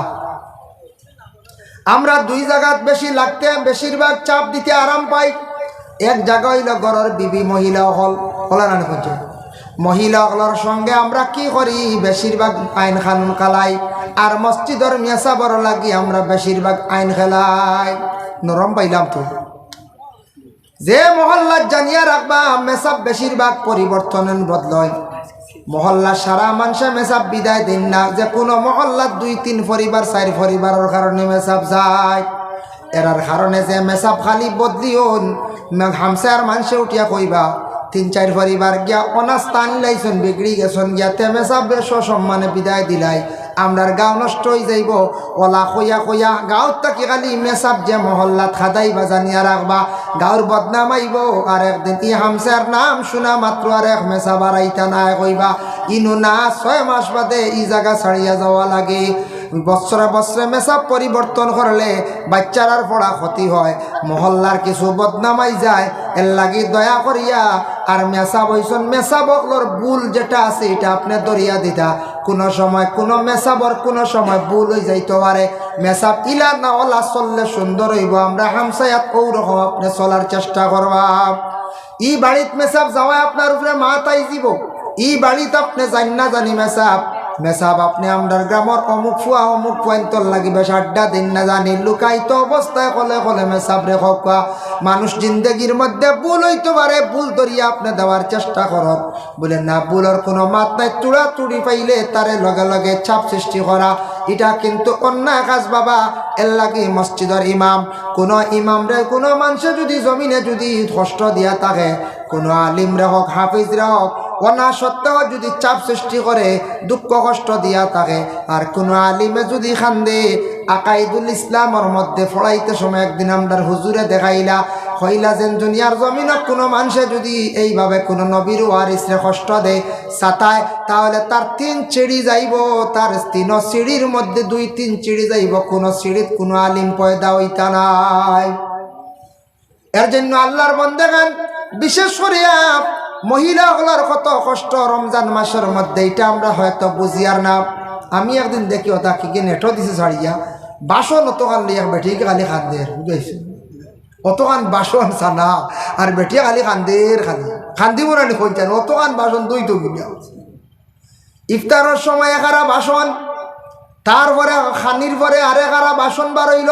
আমরা দুই জায়গাত বেশি লাগতে বেশিরভাগ চাপ দিতে আরাম পাই। এক জায়গা হইল ঘরের বিবি মহিলা হল হলানি হচ্ছে মহিলাগুলোর সঙ্গে আমরা কি করি বেশিরভাগ আইন কানুন খেলাই। আর মসজিদের মেসাবর লাগি আমরা বেশিরভাগ আইন খেলাই। নরম পাইলাম তো যে মহল্লার জানিয়া রাখবা মেসাব বেশিরভাগ পরিবর্তনের বদলয়। মহল্লা সারা মানুষে মেসাব বিদায় দিন না, যে কোনো মহল্লার 2-3 পরিবার 4 পরিবারের কারণে মেসাব যায়। এরার কারণে যে মেসাব খালি বদলিও হামসার মানুষে উঠিয়া কইবা 3-4 পরিবার গিয়া অনাস্থান লাইছন বিগড়ি গেছন গিয়া তে মেসাব বেশ সম্মানে বিদায় দিলাই আমরার গাঁও নষ্ট হয়ে যাইব ওলা কইয়া কইয়া গাঁৱত থাকি খালি মেসাব যে মহল্লাত খাদাই বা জানিয়া রাখবা গাঁৱর বদনাম আইব আর একদিন ই হামসার নাম শোনা মাত্র আর এক মেসাব আর আইতা নাই কইবা ইনু না 6 মাস বাদে ই জায়গা ছাড়িয়া যাওয়া লাগে বছরে বছরে মেসাব পরিবর্তন করলে বাচ্চার আর পড়া ক্ষতি হয় মহল্লার কিছু বদনামাই যায় এর লাগি দয়া করিয়া আর মেসাব হইছন মেসাবকলর ভুল যেটা আছে এটা আপনি দরিয়া দিতা কোনো সময় কোনো মেসাবর কোনো সময় ভুল হয়ে যাইতে পারে মেসাব ইলা না ওলা চললে সুন্দর হইব আমরা হামসায়াত ওরকম আপনি চলার চেষ্টা করবা ই বাড়িত মেসাব যাওয়া আপনার উপরে মাথায় দিব ই বাড়িতে আপনি জান না জানি মেসাব আপনি আমরার গ্রামর অমুক পয়েন্টর লাগিবে 8টা দিন না জানি লুকাইতো অবস্থায় কলে মেসাব রে হকা মানুষ জিন্দগির মধ্যে ভুল হইতে পারে ভুল ধরিয়া আপনি দেওয়ার চেষ্টা করত বলে না ভুলের কোনো মাত নাই তুড়ি পাইলে তারে লগে লগে চাপ সৃষ্টি করা এটা কিন্তু অন্যায় কাজ বাবা এর লাগে মসজিদের ইমাম কোনো ইমাম রে কোনো মানুষে যদি জমিনে যদি কষ্ট দিয়া থাকে কোনো আলিম রে হোক হাফিজ রে হোক অনা সত্ত্বেও যদি চাপ সৃষ্টি করে দুঃখ কষ্ট দিয়া থাকে আর কোনো আলিমে যদি খান্দে আকাইদুল ইসলামর মধ্যে পড়াইতে সময় একদিন আমরার হুজুরে দেখাইলা হইলা যেন দুনিয়ার জমিনত কোনো মানুষে যদি এইভাবে কোনো নবীর ওয়ারিসরে কষ্ট দেয় সাতায় তাহলে তার 3 চিড়ি যাইব তার 3 সিঁড়ির মধ্যে 2-3 চিড়ি যাইব কোনো সিঁড়িত কোনো আলিম পয়দা হইতা নাই এর জন্য আল্লাহর বন্দেগান বিশেষ করিয়া মহিলাগুলোর কত কষ্ট রমজান মাসের মধ্যে এটা আমরা হয়তো বুঝিয়ার না আমি একদিন দেখি ওটা কি নেটও দিছে ছাড়িয়া বাসন অতখান লিয়া বেটিকে খালি খান্দের বুঝাইছে অতখান বাসন সানা আর বেটিয়া খালি খান্দিব না কইতেন অতখান বাসন 2 টুকিয়া ইফতারের সময় 11 বাসন তারপরে খানির পরে আর 11 বাসন বার হইল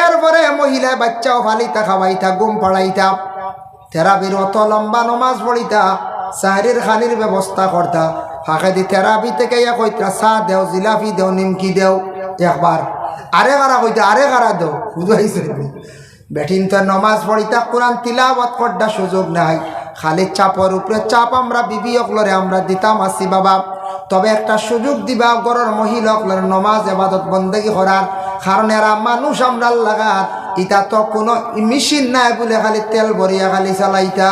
এরপরে মহিলা বাচ্চাও ফালিতা খাওয়াইতা ঘুম পাড়াইতা থেরাপির অত লম্বা নমাজ পড়িতা সাহরির খানির ব্যবস্থা করতা ফাঁকে থেরাপি থেকে কইতা চা দেও জিলাপি দেও নিমকি দেও একবার আরে কারা কইতা আরে কারা দেও বুঝাইছে বেঠিন তো নমাজ পড়িতা কোরআন তিলাওয়াত করতে সুযোগ নাই খালি চাপর উপরে চাপ আমরা বিবি অকলরে আমরা দিতাম আসি বাবা তবে একটা সুযোগ দিবা ঘরের মহিলা অকলর নমাজ ইবাদত বন্দেগি করার কারণ এরা মানুষ আমরা লাগাত এটা তো কোনো মেশিন নাই বলে খালি তেল ভরিয়া খালি চালাইতা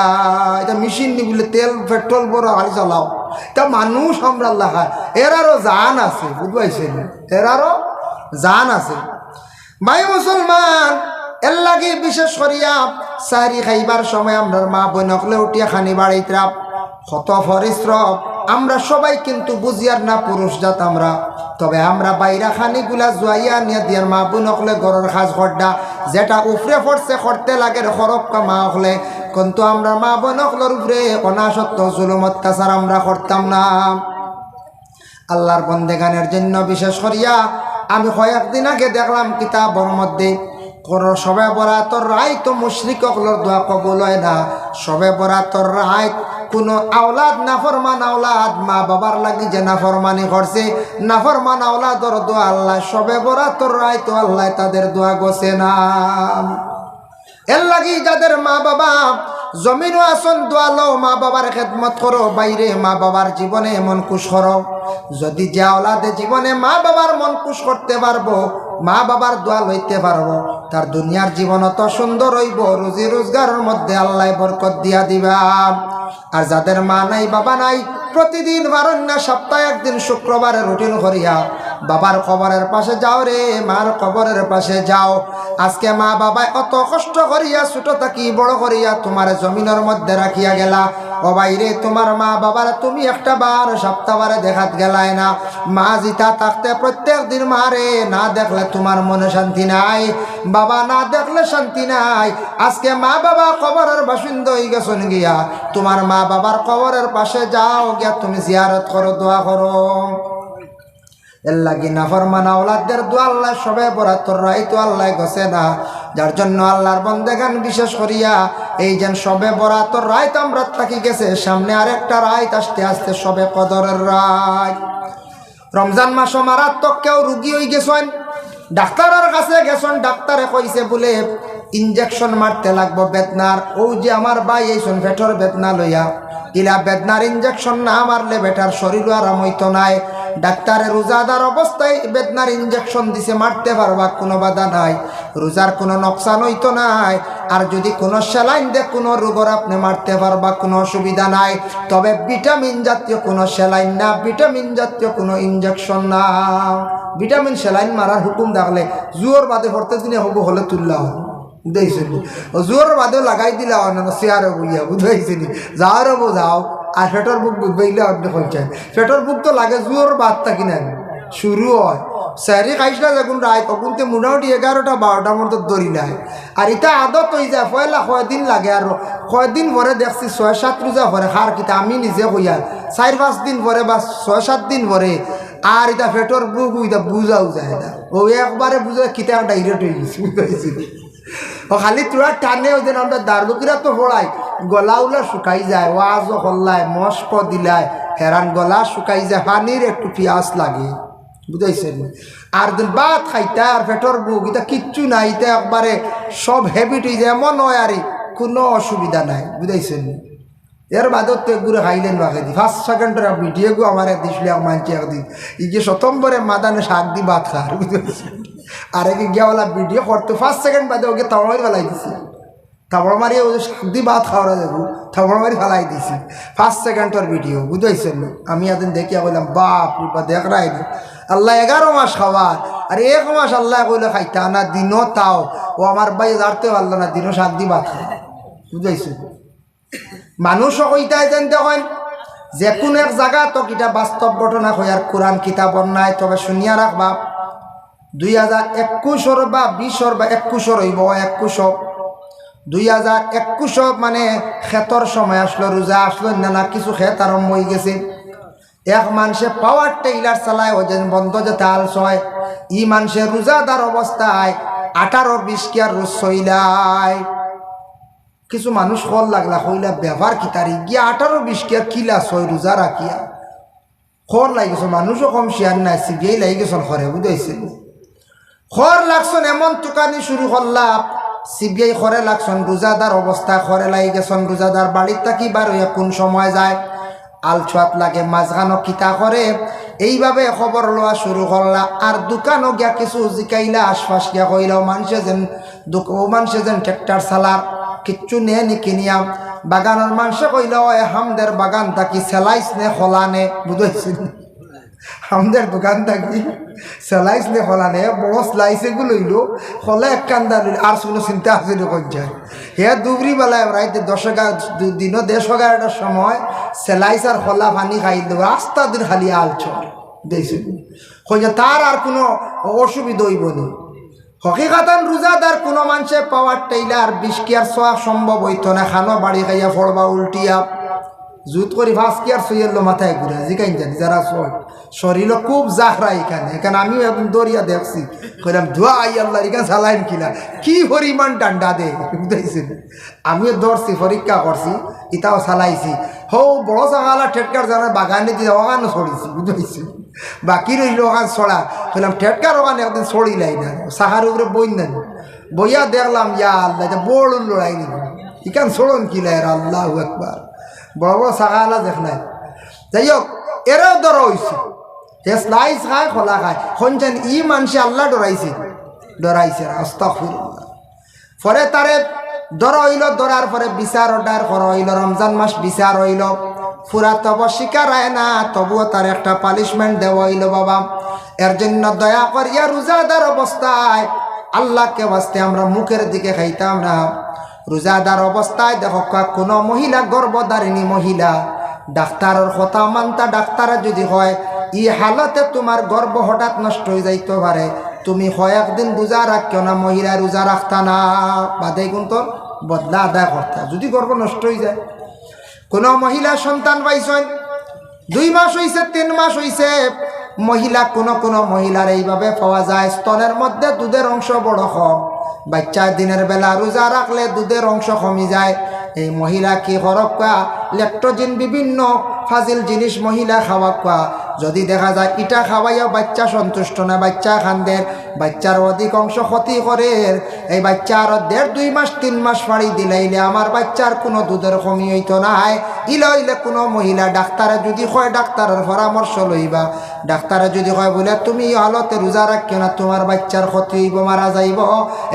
এটা মেশিন নি বলে তেল পেট্রোল ভরা খালি চালাও তা মানুষ আমরা লাগা এরারও জান আছে বুঝবাইছেন এরারও জান আছে ভাই মুসলমান এর লাগে বিশেষ করিয়া সারি খাইবার সময় আমরা মা বোনকলে উঠিয়া খানি বাড়িতরা কত পরিশ্রম আমরা সবাই কিন্তু বুঝিয়ার না পুরুষ জাত আমরা তবে আমরা বাইরা খানিগুলা জুয়াইয়া নিয়ে দিয়ার মা বোনকলে ঘরের কাজ করডা যেটা উপরে পড়ছে করতে লাগে খরব কামা হলে কিন্তু আমরা মা বোনকলের উপরে অনাসত্য জুলুম অত্যাচার আমরা করতাম না আল্লাহর বন্দেগানের জন্য বিশেষ করিয়া আমি কয়েকদিন আগে দেখলাম কিতাবর মধ্যে সবে বরাতর রায় তো মুশরিকগুলোর দোয়া কবুল হয় না সবে বরাতর রায় কোনো আওলাদ নাফরমান আওলাদ মা বাবার লাগি যে নাফরমানি করছে নাফরমান আওলাদর দোয়া আল্লাহ সবে বরাতর রায় তো আল্লাহ তাদের দোয়া গোছে না এর লাগি যাদের মা বাবা জমিনও আসন দোয়ালো মা বাবার খেদমত করো বাইরে মা বাবার জীবনে মন খুশ করো যদি যে আওলাদে জীবনে মা বাবার মন খুশ করতে পারবো মা বাবার দোয়া লইতে পারবো তার দুনিয়ার জীবন তো সুন্দর হইব রুজি রোজগারের মধ্যে আল্লাহ বরকত দিয়া দিবা আর যাদের মা নাই বাবা নাই প্রতিদিন বারণ্য সপ্তাহে একদিন শুক্রবারে রুটিন করিয়া বাবার কবরের পাশে যাও রে মার কবরের পাশে যাও আজকে মা বাবা অত কষ্ট করিয়া ছোট থাকি বড় করিয়া তোমার জমিনের মধ্যে রাখিয়া গেলা ও বাইরে তোমার মা বাবার তুমি একটা বার সপ্তাহবারে দেখাত গেলাই না মা জিতা থাকতে প্রত্যেক দিন মারে না দেখলে তোমার মনে শান্তি নাই বাবা না দেখলে শান্তি নাই আজকে মা বাবা কবরের বাসিন্দা হয়ে গেছেন গিয়া তোমার মা বাবার কবরের পাশে যাও গিয়া তুমি জিয়ারত করো দোয়া করো এর লাগি নাফরমান আওলাদদের দোয়া আল্লাহ সবে বরাতর রায় তো আল্লাহ গছে না যার জন্য আল্লাহর বন্দেগান বিশেষ করিয়া এই যেন সবে বরাতর রায় তো আমরা থাকি গেছে সামনে আরেকটা রায় আসতে আসতে সবে কদরের রায় রমজান মাস মারাত্মক কেউ রুগী হয়ে গেছেন ডাক্তারের কাছে গেছেন, ডাক্তারে কইছে বলে ইনজেকশন মারতে লাগবো বেদনার। ও যে আমার ভাই এইসন পেটর বেদনা লইয়া, ইলা বেদনার ইনজেকশন না মারলে বেটার শরীর আরাম হইতো নাই। ডাক্তারে রোজাদার অবস্থায় বেদনার ইনজেকশন দিছে, মারতে পারবা, কোনো বাধা নাই, রোজার কোনো নকশান হইতো নাই। আর যদি কোনো স্যালাইন দিয়ে কোনো রোগর আপনি মারতে পারবা, কোনো অসুবিধা নাই। তবে ভিটামিন জাতীয় কোনো স্যালাইন না, ভিটামিন জাতীয় কোনো ইনজেকশন না। ভিটামিন স্যালাইন মারার হুকুম থাকলে জুয়োর বাদে পড়তে দিনে হবো, হলে তুললা হয়, বুঝাইছিনি? জোর বাদেও লাগাই দিলা অন্য চেয়ারে বইয়া, বুঝাইছিনি? যাও রবো যাও। আর ফেটর বুক বুঝবাইলে অন্য পঞ্চায়েত ফেটর বুক তো লাগে জোর বাদ থাকি না শুরু হয়। স্যারি খাইসলা যখন রায় তখন তো মোটামুটি 11টা 12টার মতো দড়ি নাই। আর এটা আদত হয়ে যায়, পয়লা কয়দিন লাগে। আর কয়দিন পরে দেখছি 6-7 রোজা পরে হার কিতা আমি নিজে হইয়া 4-5 দিন পরে বা 6-7 দিন পরে আর এটা ফেটর বুক ওইটা বুঝাও যায় না। ও একবারে বুঝা কিতা ডাইরেক্ট হয়ে গেছে, বুঝাইছি? ও খালি তোরা টানে ওই দিন আমরা দারবুকিরা তো পড়াই, গলা উলা শুকাই যায়, ওয়াজও হল্লায়, মস্ক দিলায়, হেরান গলা শুকাই যায়, পানির একটু পিয়াস লাগে, বুঝাইছেন? আর দিন ভাত খাইতা আর পেটর বুক এটা কিচ্ছু নাই, এটা একবারে সব হ্যাবিট হয়ে যায়, এমন হয় আর কোনো অসুবিধা নাই, বুঝাইছেন? এর বাদত তো এগুলো খাইলেন রাখে দি 1 সেকেন্ডের ভিডিও গো আমার দিছিল মানছি একদিন, ই যে সতম্বরে মাদানে শাক দি ভাত খার, বুঝেছেন? আর একে গিয়াওয়ালা ভিডিও করতে 5 সেকেন্ড বাদে ওকে থাবড় ফেলাই দিছি, থাবড় মারি ও শাক দি ভাত খাওয়া যাবো, থাবড় মারি ফেলাই দিছি 5 সেকেন্ডের ভিডিও, বুঝাইছেন? আমি একদিন দেখিয়া বললাম বাপ রে দেখ রাই আল্লাহ 11 মাস খাওয়ার, আর 1 মাস আল্লাহ কইলে খাইতা না দিনও তাও। ও আমার ভাই জানতে পারলো না দিনও শাক দি ভাত খায়, বুঝাইছেন? মানুষও কইতাই যেন দেখেন যে কোনো এক জায়গা তো কিটা বাস্তব ঘটনা হয় আর কোরআন কিতাব নাই। তবে শুনিয়া রাখবা 2021 বা 20 বা 21 হইব, 2021 মানে খেতর সময় আসলো, রোজা আসলো না কিছু খেত আরম্ভ হয়ে গেছে। এক মানুষে পাওয়ার টেইলার চালায়, ও যেন বন্ধ যেতে আলস হয়, ই মানুষের রোজাদার অবস্থায় 18-20 কিয়ার রোজ চইলায়। কিছু মানুষ ফল লাগলা হইলা ব্যবহার কি তারি গিয়া 18-20 কিয়া কিলা 6 রোজা রাখিয়া খর লাগি গেছে। মানুষও কম শেয়ার নাই, সিবিআই লাগি গেছেন খরে, বুঝাইছে? খর লাগছেন এমন টুকানি শুরু করলা, সিবিআই খরে লাগছেন রোজাদার অবস্থায়, খরে লাগি গেছেন রোজাদার বাড়ির থাকি বার হইয়া কোন সময় যায়, আলছোয়াত লাগে, মাঝখানো কিতা করে, এইভাবে খবর লওয়া শুরু করলা। আর দোকানও গিয়া কিছু জিকাইলা, আশপাশ গিয়া কইলাও মানুষে যেন ট্রেক্টর চালার কিচ্ছু নিয়ে নি কিনিয়া। বাগানের মানুষে কইল হামদের বাগান থাকি সেলাইস নে খোলা নে, বুঝাইছি? আমাদের দোকান থাকি সেলাইস নে খোলা নে, বড় স্লাইস এগুলো লইল খোলা এক কান্দা লইল, আর কোনো চিন্তা আছে যায় হে দুবরি বেলায় রাইতে 10-11টার সময় সেলাইস আর খোলা পানি খাইল, রাস্তা দিন খালি আলছ দেখছি কইয়া তার আর কোনো অসুবিধা হইব না। হকিকাতান রোজাদার কোনো মানুষে পাওয়ার টেইলার 20 কিয়ার ছোয়া সম্ভব হইতো না, খানো বাড়ি খাইয়া ফড়বা উল্টিয়া জুত করি 5 কিয়ার ছুইয়ের মাথায় ঘুরে জিকাইন জানি যারা শরীর খুব জাহরা এখানে আমিও এখন দরিয়া দেখছি, কইলাম ধোয়া আই আল্লাহ এখানে চালাইন কিনা কি পরিমাণ ডান্ডা দে, বুঝাইছি? আমিও ধরছি, পরীক্ষা করছি, ইটাও চালাইছি। হো বড় চাকালা ঠেটকার জানা বাগানে দিয়ে ওখানে ছড়িছি, বুঝাইছি? বাকি রইল ওখান ছড়া, কইলাম ঠেটকার ওখানে একদিন ছড়িলাই না, সাহার উপরে বই না বইয়া দেখলাম ইয়া আল্লাহ এটা বড় লড়াই নিব ইখান ছড়ন কিলা এর আল্লাহ একবার বড় বড় চাকালা দেখ নাই। যাই হোক এরাও ধর হয়েছে, স্লাইস খায় খোলা খায়, শুনছেন ই মানুষে আল্লাহ ডরাইছে আস্তাগফিরুল্লাহ। পরে তারে ধরা হইল, ধরার পরে বিচার অর্ডার করা হইল, রমজান মাস বিচার হইল, পুরা তব শিকার হয় না, তবুও তার একটা পানিশমেন্ট দেওয়া হইল। বাবা এর জন্য দয়া করিয়া রোজাদার অবস্থায় আল্লাহকে বাস্তে আমরা মুখের দিকে খাইতাম না। রোজাদার অবস্থায় দেখো কোনো মহিলা গর্ভধারিণী মহিলা ডাক্তারের কথা মানতা, ডাক্তারে যদি হয় ই হালতে তোমার গর্ভ হঠাৎ নষ্ট হয়ে যাইতে পারে, তুমি হয় একদিন রোজা রাখিও না, মহিলা রোজা রাখতা না, বাদে কিন্তু বদলা আদায় করতা যদি গর্ভ নষ্ট হয়ে যায়। কোনো মহিলা সন্তান পাইছেন 2 মাস হইছে 3 মাস হইছে, মহিলা কোনো মহিলার এইভাবে পাওয়া যায় স্তনের মধ্যে দুধের অংশ বড় কম, বাচ্চা দিনের বেলা রোজা রাখলে দুধের অংশ কমে যায়। এই মহিলা কি হরক লেকটোজিন বিভিন্ন ফাজিল জিনিস মহিলা খাওয়া যদি দেখা যায় ইটা খাওয়াইয়া বাচ্চা সন্তুষ্ট না, বাচ্চা খান্দের, বাচ্চার অধিকাংশ ক্ষতি করে, এই বাচ্চা আরো 1.5-2 মাস 3 মাস ফাড়ি দিলাইলে আমার বাচ্চার কোনো দুধের কমি হইতো নাই। ইলে কোনো মহিলা ডাক্তারে যদি কয়, ডাক্তারের পরামর্শ লইবা। ডাক্তারে যদি কয় বলে তুমি হালতে রোজা রাখিও না, তোমার বাচ্চার ক্ষতি হইব, মারা যাইব,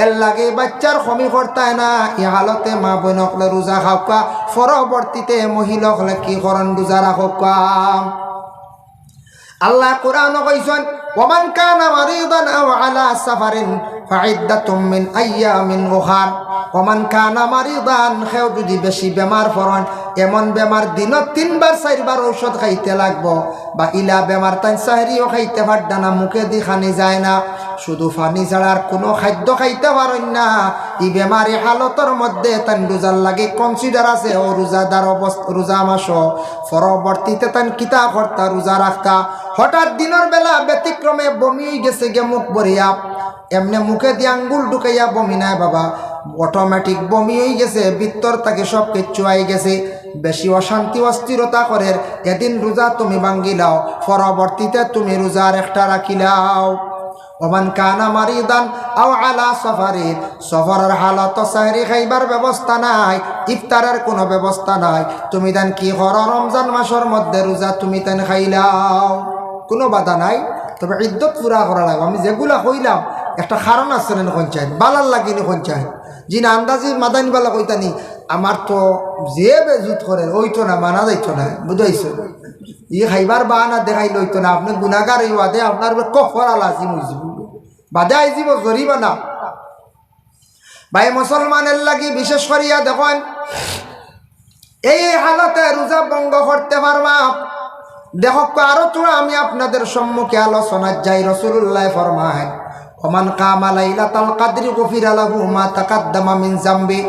এর লাগে বাচ্চার কমি করতায় না, ই হালতে মা বোনকলে রোজা খাওয়া, পরবর্তীতে মহিলাকলে কি করেন রোজা রাখা। আল্লাহ কোরআন কইছেন ওমান কানা মারিদান আও আলা সাফারিন ফাইদ্দাতুম মিন আইয়ামিন উখার। ওমান কানা মারিদান, কেউ যদি বেশি বেমার পড়েন, এমন বেমার দিনত 3বার 4বার ঔষধ খাইতে লাগবো, বা ইলা বেমার তাই সাহরিও খাইতে পারডা না, মুখে দি খানি যায় না, শুধু পানি ছাড়া আর কোনো খাদ্য খাইতে পারেন না, এই বেমারি হালতের মধ্যে তান রোজার লাগে কনসিডার আছে ও রোজাদার অবস্থা, রোজা মাস পরবর্তীতে তান কিতা করতা, রোজা রাখতা। হঠাৎ দিনের বেলা ব্যতিক্রমে বমি গেছে গে মুখ ভরিয়া, এমনি মুখে দিয়ে আঙ্গুল ঢুকাইয়া বমি নাই বাবা, অটোমেটিক বমি হয়ে গেছে, ভিতর তাকে সব কিচ্ছু আই গেছে, বেশি অশান্তি অস্থিরতা করে, এদিন রোজা তুমি ভাঙ্গিলাও, পরবর্তীতে তুমি রোজার একটা রাখিলাও। ওমান কানা মারিদান আও আলা সাফারিন, সফরের হালত সাহরি খাইবার ব্যবস্থা নাই, ইফতারের কোনো ব্যবস্থা নাই, তুমি দেন কি করো, রমজান মাসের মধ্যে রোজা তুমি তেন খাইলাও, কোনো বাধা নাই, তবে ইদ্যত পুরা করা লাগবে। আমি যেগুলা কইলাম একটা কারণ আছে না, পঞ্চায়েত বালার লাগিনি পঞ্চায়েত যিনি আন্দাজি মাদানি বালা কইতানি, আমার তো যে বেজুত করে ওইতো না, মানা যাইতো না, বুঝাইছো, ই খাইবার বাহানা দেখাই লইতো না, আপনি গুণাগার এই বাদে আপনার কফর আলাজিম হয়েছিল, বাদে আইজিব জরিমানা। ভাই মুসলমানের লাগি বিশেষ করিয়া দেখেন, এই হালতে রোজা ভঙ্গ করতে পারবা। দেখো আরো তো আমি আপনাদের সম্মুখে আলোচনা যাই, রাসূলুল্লাহ ফরমায় ওমান কামা লাইলাতুল কদরি গুফিরা লাহু মা তাকাদ্দামা মিন যামবি,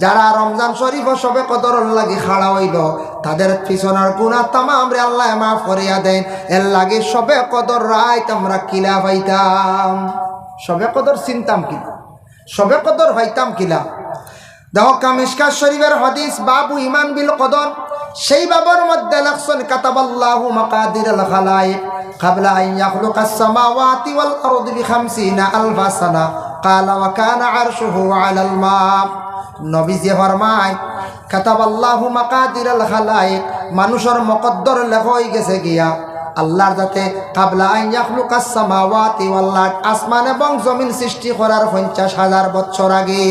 যারা রমজান শরীফ সবে কদরের লাগি খাড়া হইল, তাদের পিছনের গুনাহ তামাম রে আল্লাহ মাফ করিয়া দেন। এর লাগি সবে কদর রাইত আমরা কিলা পাইতাম, সবে কদর চিনতাম কি, সবে কদর হইতাম কিলা। দেখো মিশকাত শরীফের হাদিস বাবু ইমান বিল কদর, সেই বাবার মধ্যে লেখছেন কাতাবাল্লাহু মাকাদিরাল খালায়েক ক্বাবলা আন ইয়াখলুকাস সামাওয়াতি ওয়াল আরদি বি50 আলফা সানা ক্বালা ওয়া কানা আরশুহু আলাল মা। নবীজি ফরমায় কাতাবাল্লাহু মাকাদিরাল খালায়েক, মানুষের মুকদ্দর লেখা হয়ে গেছে গিয়া আল্লাহর যাতে ক্বাবলা আন ইয়াখলুকাস সামাওয়াতি ওয়াল আরদ, আসমান এবং জমিন সৃষ্টি করার 50,000 বছর আগে,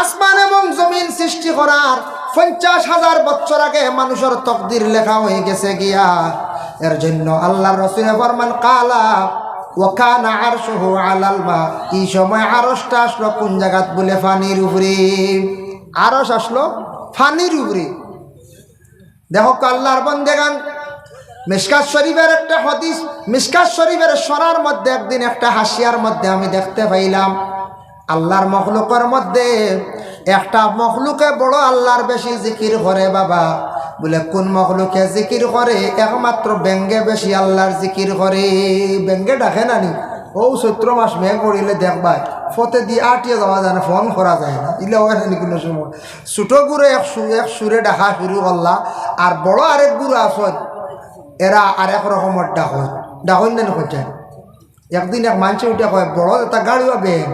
আসমান এবং জমিন সৃষ্টি করার 50,000 বছর আগে মানুষের তকদির লেখা হয়ে গেছে গিয়া। এর জন্য আল্লাহর রাসূল ফরমান কালা ওয়া কানা আরশুহু আলাল মা, এই সময় আরশটা আসলো কোন জায়গাত বলে পানির উপরে, আরশ আসলো পানির উপরে। দেখো আল্লাহর বান্দাগান, মিশকাত শরীফের একটা হাদিস, মিশকাত শরীফের সরার মধ্যে একদিন একটা হাসিয়ার মধ্যে আমি দেখতে পাইলাম, আল্লাহর মখলুকের মধ্যে একটা মখলুকে বড় আল্লাহর বেশি জিকির করে বাবা। বলে কোন মখলুকে জিকির করে? একমাত্র ব্যাঙ্গে বেশি আল্লাহর জিকির করে। ব্যাঙ্গে ডাকে নানি, ও চৈত্র মাস মেঘ পড়িলে দেখবাই ফতে দিয়ে আটিয়ে যাওয়া যায় না, ফোন করা যায় না, ইলে হয় নানি কোনো সময়। ছোটো গুড়ে এক সুরে ডাকা শুরু করলা, আর বড় আরেক গুরু আসত এরা আরেক রকমের ডাকন নানি করছে। একদিন এক মানুষে উঠে কয় বড় এটা গাড়িও ব্যাং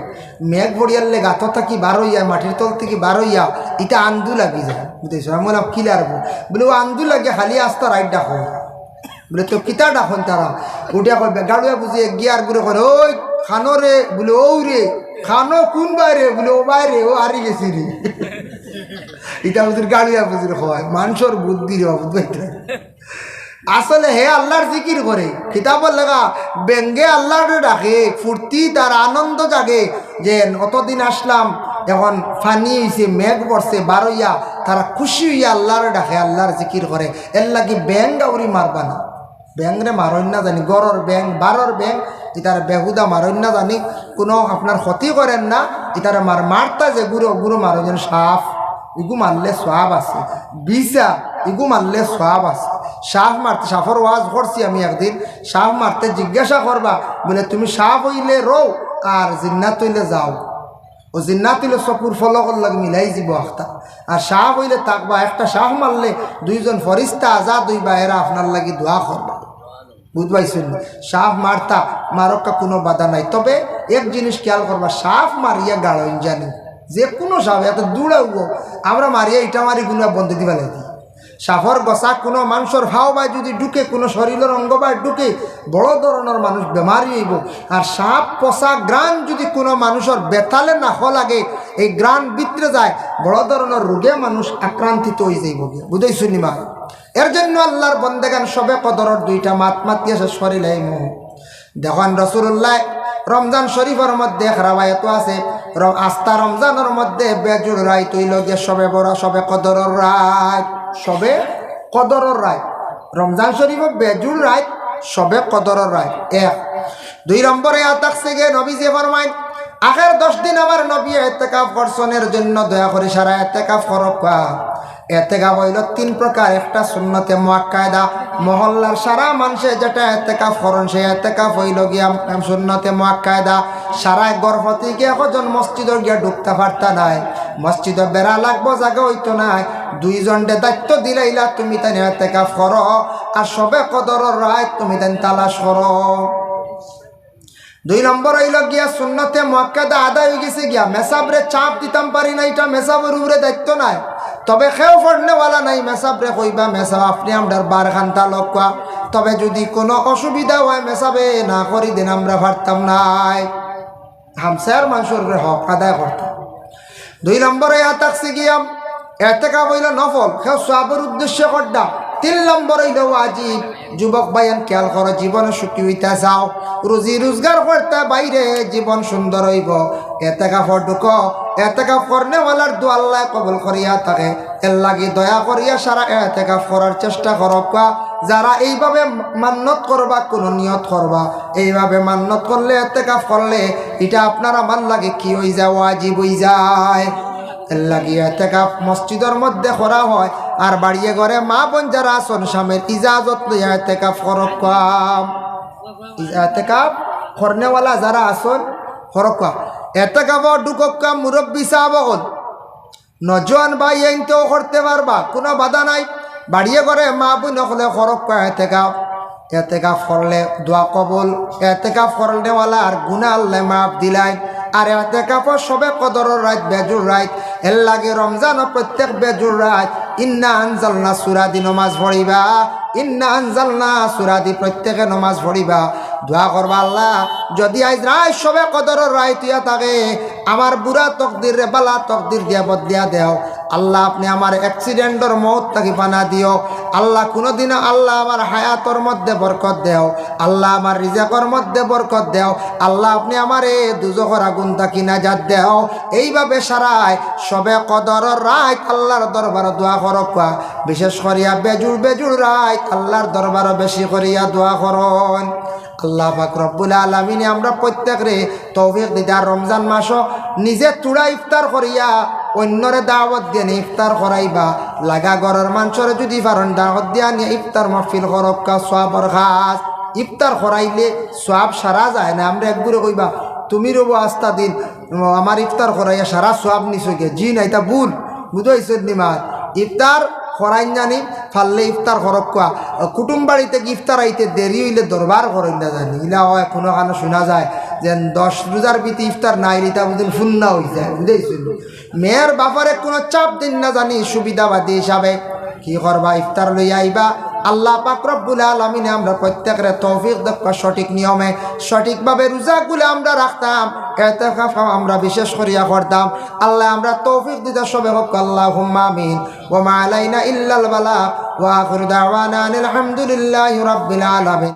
মেঘ পড়িয়ালে গাঁথর থাকি বার হইয়া, মাটির তল থেকে বার হইয়া এটা আন্দু লাগি যায়, বুঝতেছ? আমি বললাম কি লাগবো? বলে ও আন্দু লাগে খালি আস্তা রাইট ডাকো। বলে তো কিতা ডাকন? তারা উঠে কয় গাড়িয়া বুঝি গিয়ার ঘুরে করে ওই খানো রে, বলে ও রে খানো কোন বাইরে? বলে ও বাইরে, ও হারি গেছি রে। এটা বুঝির গাড়িয়া বুঝির হয় মানুষের বুদ্ধি রে, বুঝতে আসলে হে আল্লাহর জিকির করে কিতাবর লেখা ব্যঙ্গে আল্লাহর ডাকে, ফুর্তি তার আনন্দ জাগে যে অতদিন আসলাম, এখন ফানি হয়েছে, মেঘ পড়ছে, বারইয়া, তারা খুশি হইয়া আল্লাহর ডাকে, আল্লাহর জিকির করে। এর লাগি ব্যাং গাউরি মারবা না, ব্যাংরে মারণ না জানি, গড়র ব্যাং বারর ব্যাং ইতার বেহুদা মারণ না জানি, কোনো আপনার ক্ষতি করেন না। ইতার মারতা যে গুরু মারো যেন সাফ, ইগু মারলে সোয়াব আছে, বিছা ইগু মারলে সোয়াব আছে। সাফ মারতে, সাফর ওয়াজ করছি আমি একদিন, সাফ মারতে জিজ্ঞাসা করবা বলে তুমি সাফ হইলে রও আর জিন্নাত হইলে যাও। ও জিন্নাত হইলে চকুর ফলকর লাগে মিলাই যাব একটা, আর সাফ হইলে থাকবা। একটা সাফ মারলে 2জন ফরিস্তা আজাদ হইবা, এরা আপনার লাগি দোয়া করবা। বুঝবাইছেন? সাপ মারতা মারক্কা কোনো বাধা নাই, তবে এক জিনিস খেয়াল করবা, সাপ মারিয়া গাড়ইন জানি যে কোনো সাপ এত দূড়াবো আমরা মারিয়া ইটা মারি গুলা বন্ধ দিবা লাগি। সাপর গছা কোনো মানুষের ভাও বা যদি ঢুকে, কোনো শরীরের অঙ্গ বা ঢুকে, বড় ধরনের মানুষ বেমারি হইব। আর সাপ পচা গ্রান যদি কোনো মানুষের বেতালে নাখ লাগে, এই গ্রান ভিতরে যায়, বড় ধরনের রোগে মানুষ আক্রান্তিত হয়ে যাইব। বুঝাইছো নিমা? এর জন্য আল্লাহর বন্দেগান সবে কদরের দুইটা মাত মাতিয়া শেষ করিলাই মোহ। দেখুন রাসূলুল্লাহ রমজান শরীফের মধ্যে রাওয়ায়াত আছে, আস্থা রমজানের মধ্যে বেজুর রায় তৈল গিয়ে সবে বড় সবে কদরের রায়, সবে কদরের রায়। রমজান শরীফে বেজুর রায়, সবে কদরের রায়। এক। দুই নম্বরে আতাকছে গে নবীজি ফরমায়, আখের 10 দিন আমার নবী ইতিকাফ করছনের জন্য দয়া করে সারা ইতিকাফ করবা। ইতিকাফ হইল 3 প্রকার। একটা সুন্নতে মুআক্কাদা, মহল্লার সারা মানুষে যেটা ইতিকাফ করেন সেই ইতিকাফ হইল গিয়া সুন্নতে মুআক্কাদা। সারা গর্ভবতী গিয়ে কজন মসজিদে গিয়া ঢুকতে পারতা নাই, মসজিদে বেড়া লাগবো জায়গা হইতো নাই, 2 জনকে দায়িত্ব দিলাইলা তুমি তাই ইতিকাফ করো, আর সবে কদরের রাত তুমি তাই তালাশ করো। 2 নম্বর হইল গিয়া সুন্নতে মুআক্কাদা আদায় হয়ে গেছে গিয়া, মেসাবরে চাপ দিতাম পারি না, এটা মেসাবের উপরে দায়িত্ব নাই, তবে খেয়েও পড়নেওয়ালা নাই, মেসাবরে কইবা মেসাব আপনি আমরার বার খান্তা লক্কা, তবে যদি কোনো অসুবিধা হয় মেসাবে না করি দিন আমরা পারতাম নাই, হামসার মানুষের হক আদায় করতাম। 2 নম্বরে থাকছে গিয়া ইতিকাফ হইল নফল, খেয়ে সওয়াবের উদ্দেশ্যে করডা। 3 নম্বর হইল ওয়াজিব। যুবক ভাইয়ান খেয়াল করো, জীবনে সুখী হইতে চাও, রুজি রোজগার করতে বাইরে জীবন সুন্দর হইব, ইতিকাফে ঢুকো। ইতিকাফ করনেওয়ালার দোয়া আল্লাহ কবুল করিয়া থাকে, এর লাগি দয়া করিয়া সারা ইতিকাফ করার চেষ্টা করবা। যারা এইভাবে মান্নত করবা, কোনো নিয়ত করবা, এইভাবে মান্নত করলে ইতিকাফ করলে এটা আপনার আমার লাগে কি হয়ে যায়, ওয়াজিব হয়ে যায়। এর লাগি ইতিকাফ মসজিদের মধ্যে করা হয়, আর বাড়িয়ে ঘরে মা বোন যারা আসন স্বামীর ইজাজত লইয়া ইতিকাফ করবা। ইতিকাফ করনেওয়ালা যারা আসন করবা, ইতিকাফ ঢুকা মুরব্বী সাহাবগণ, নজওয়ান ভাই এইটাও করতে পারবা, কোনো বাধা নাই। বাড়িয়ে ঘরে মা বোন হলে করবা ইতিকাফ। ইতিকাফ করলে দোয়া কবুল, ইতিকাফ করনেওয়ালা আর গুনাহ আল্লাহ মাফ দিলাই। আর ইতিকাফ সবে কদরের রাত বেজুর রাত, এর লাগে রমজান প্রত্যেক বেজুর রাত ইন্না আনজালনা সূরা দি নামাজ পড়িবা, ইন্না আনজালনা সূরা দি প্রত্যেকে নামাজ পড়িবা। দোয়া করবা, আল্লাহ যদি আজ রাত সবে কদরের রাত হইয়া থাকে, আমার বুড়া তকদির রে বালা তকদির দিয়া বদলিয়া দেও। আল্লাহ আপনি আমার অ্যাক্সিডেন্টর মৌত তাকে বানা দিও। আল্লাহ কোনোদিন আল্লাহ আমার হায়াতর মধ্যে বরকত দেও, আল্লাহ আমার রিজাকর মধ্যে বরকত দেও। আল্লাহ আপনি আমার এ দুজখর আগুন তাকি নাজাত দেও। এইভাবে সারায় সবে কদরের রাত আল্লাহর দরবার দোয়া করবা। বিশেষ করিয়া বেজুর বেজুর রাত আল্লাহর দরবার বেশি করিয়া দোয়া করন। আল্লাহ পাক রব্বুল আলামিন আমরা প্রত্যেকরে তৌফিক দিতে, রমজান মাস নিজে চূড়া ইফতার করিয়া অন্যরে দাওয়াত দিয়ে ইফতার করাইবা। লাগা ঘরের মানুষের যদি পারেন দাওয়াত দিয়া নিয়ে ইফতার মাহফিল করক্কা, সওয়াবর খাস। ইফতার করাইলে সওয়াব সারা যায় না। আমরা একগুলো কইবা তুমি রব আস্তা দিন আমার ইফতার করাইয়া সারা সওয়াব নিছকে, জি না, এটা ভুল। বুঝাইছেন নিমাত ইফতার করাইন জানি ফাললে ইফতার করক্কা। কুটুম বাড়িতে ইফতার আইতে দেরি হইলে দরবার করেন না জানি, ইলা হয় কোনো কারণে শোনা যায় যে 10 রোজার ভিতরে ইফতার নাই তা বুঝলেন ফুন্না হয়ে যায়। বুঝেছেন? মেয়ের বাপারে কোনো চাপ দিন না জানি, সুবিধাবাদী হিসাবে কি করবা, ইফতার লইয়া আইবা। আল্লাহ পাক রব্বুল আলামিন আমরা প্রত্যেকের তৌফিক দেবা, সঠিক নিয়মে সঠিকভাবে রোজাগুলো আমরা রাখতাম, ইতিকাফ আমরা বিশেষ করিয়া করতাম। আল্লাহ আমরা তৌফিক দিতে সবে হোক, আল্লাহুম্মা আমিন। ওয়া মা আলাইনা ইল্লাল বালাগ ওয়া আখিরু দাওয়ানা আলহামদুলিল্লাহি রাব্বিল আলামিন।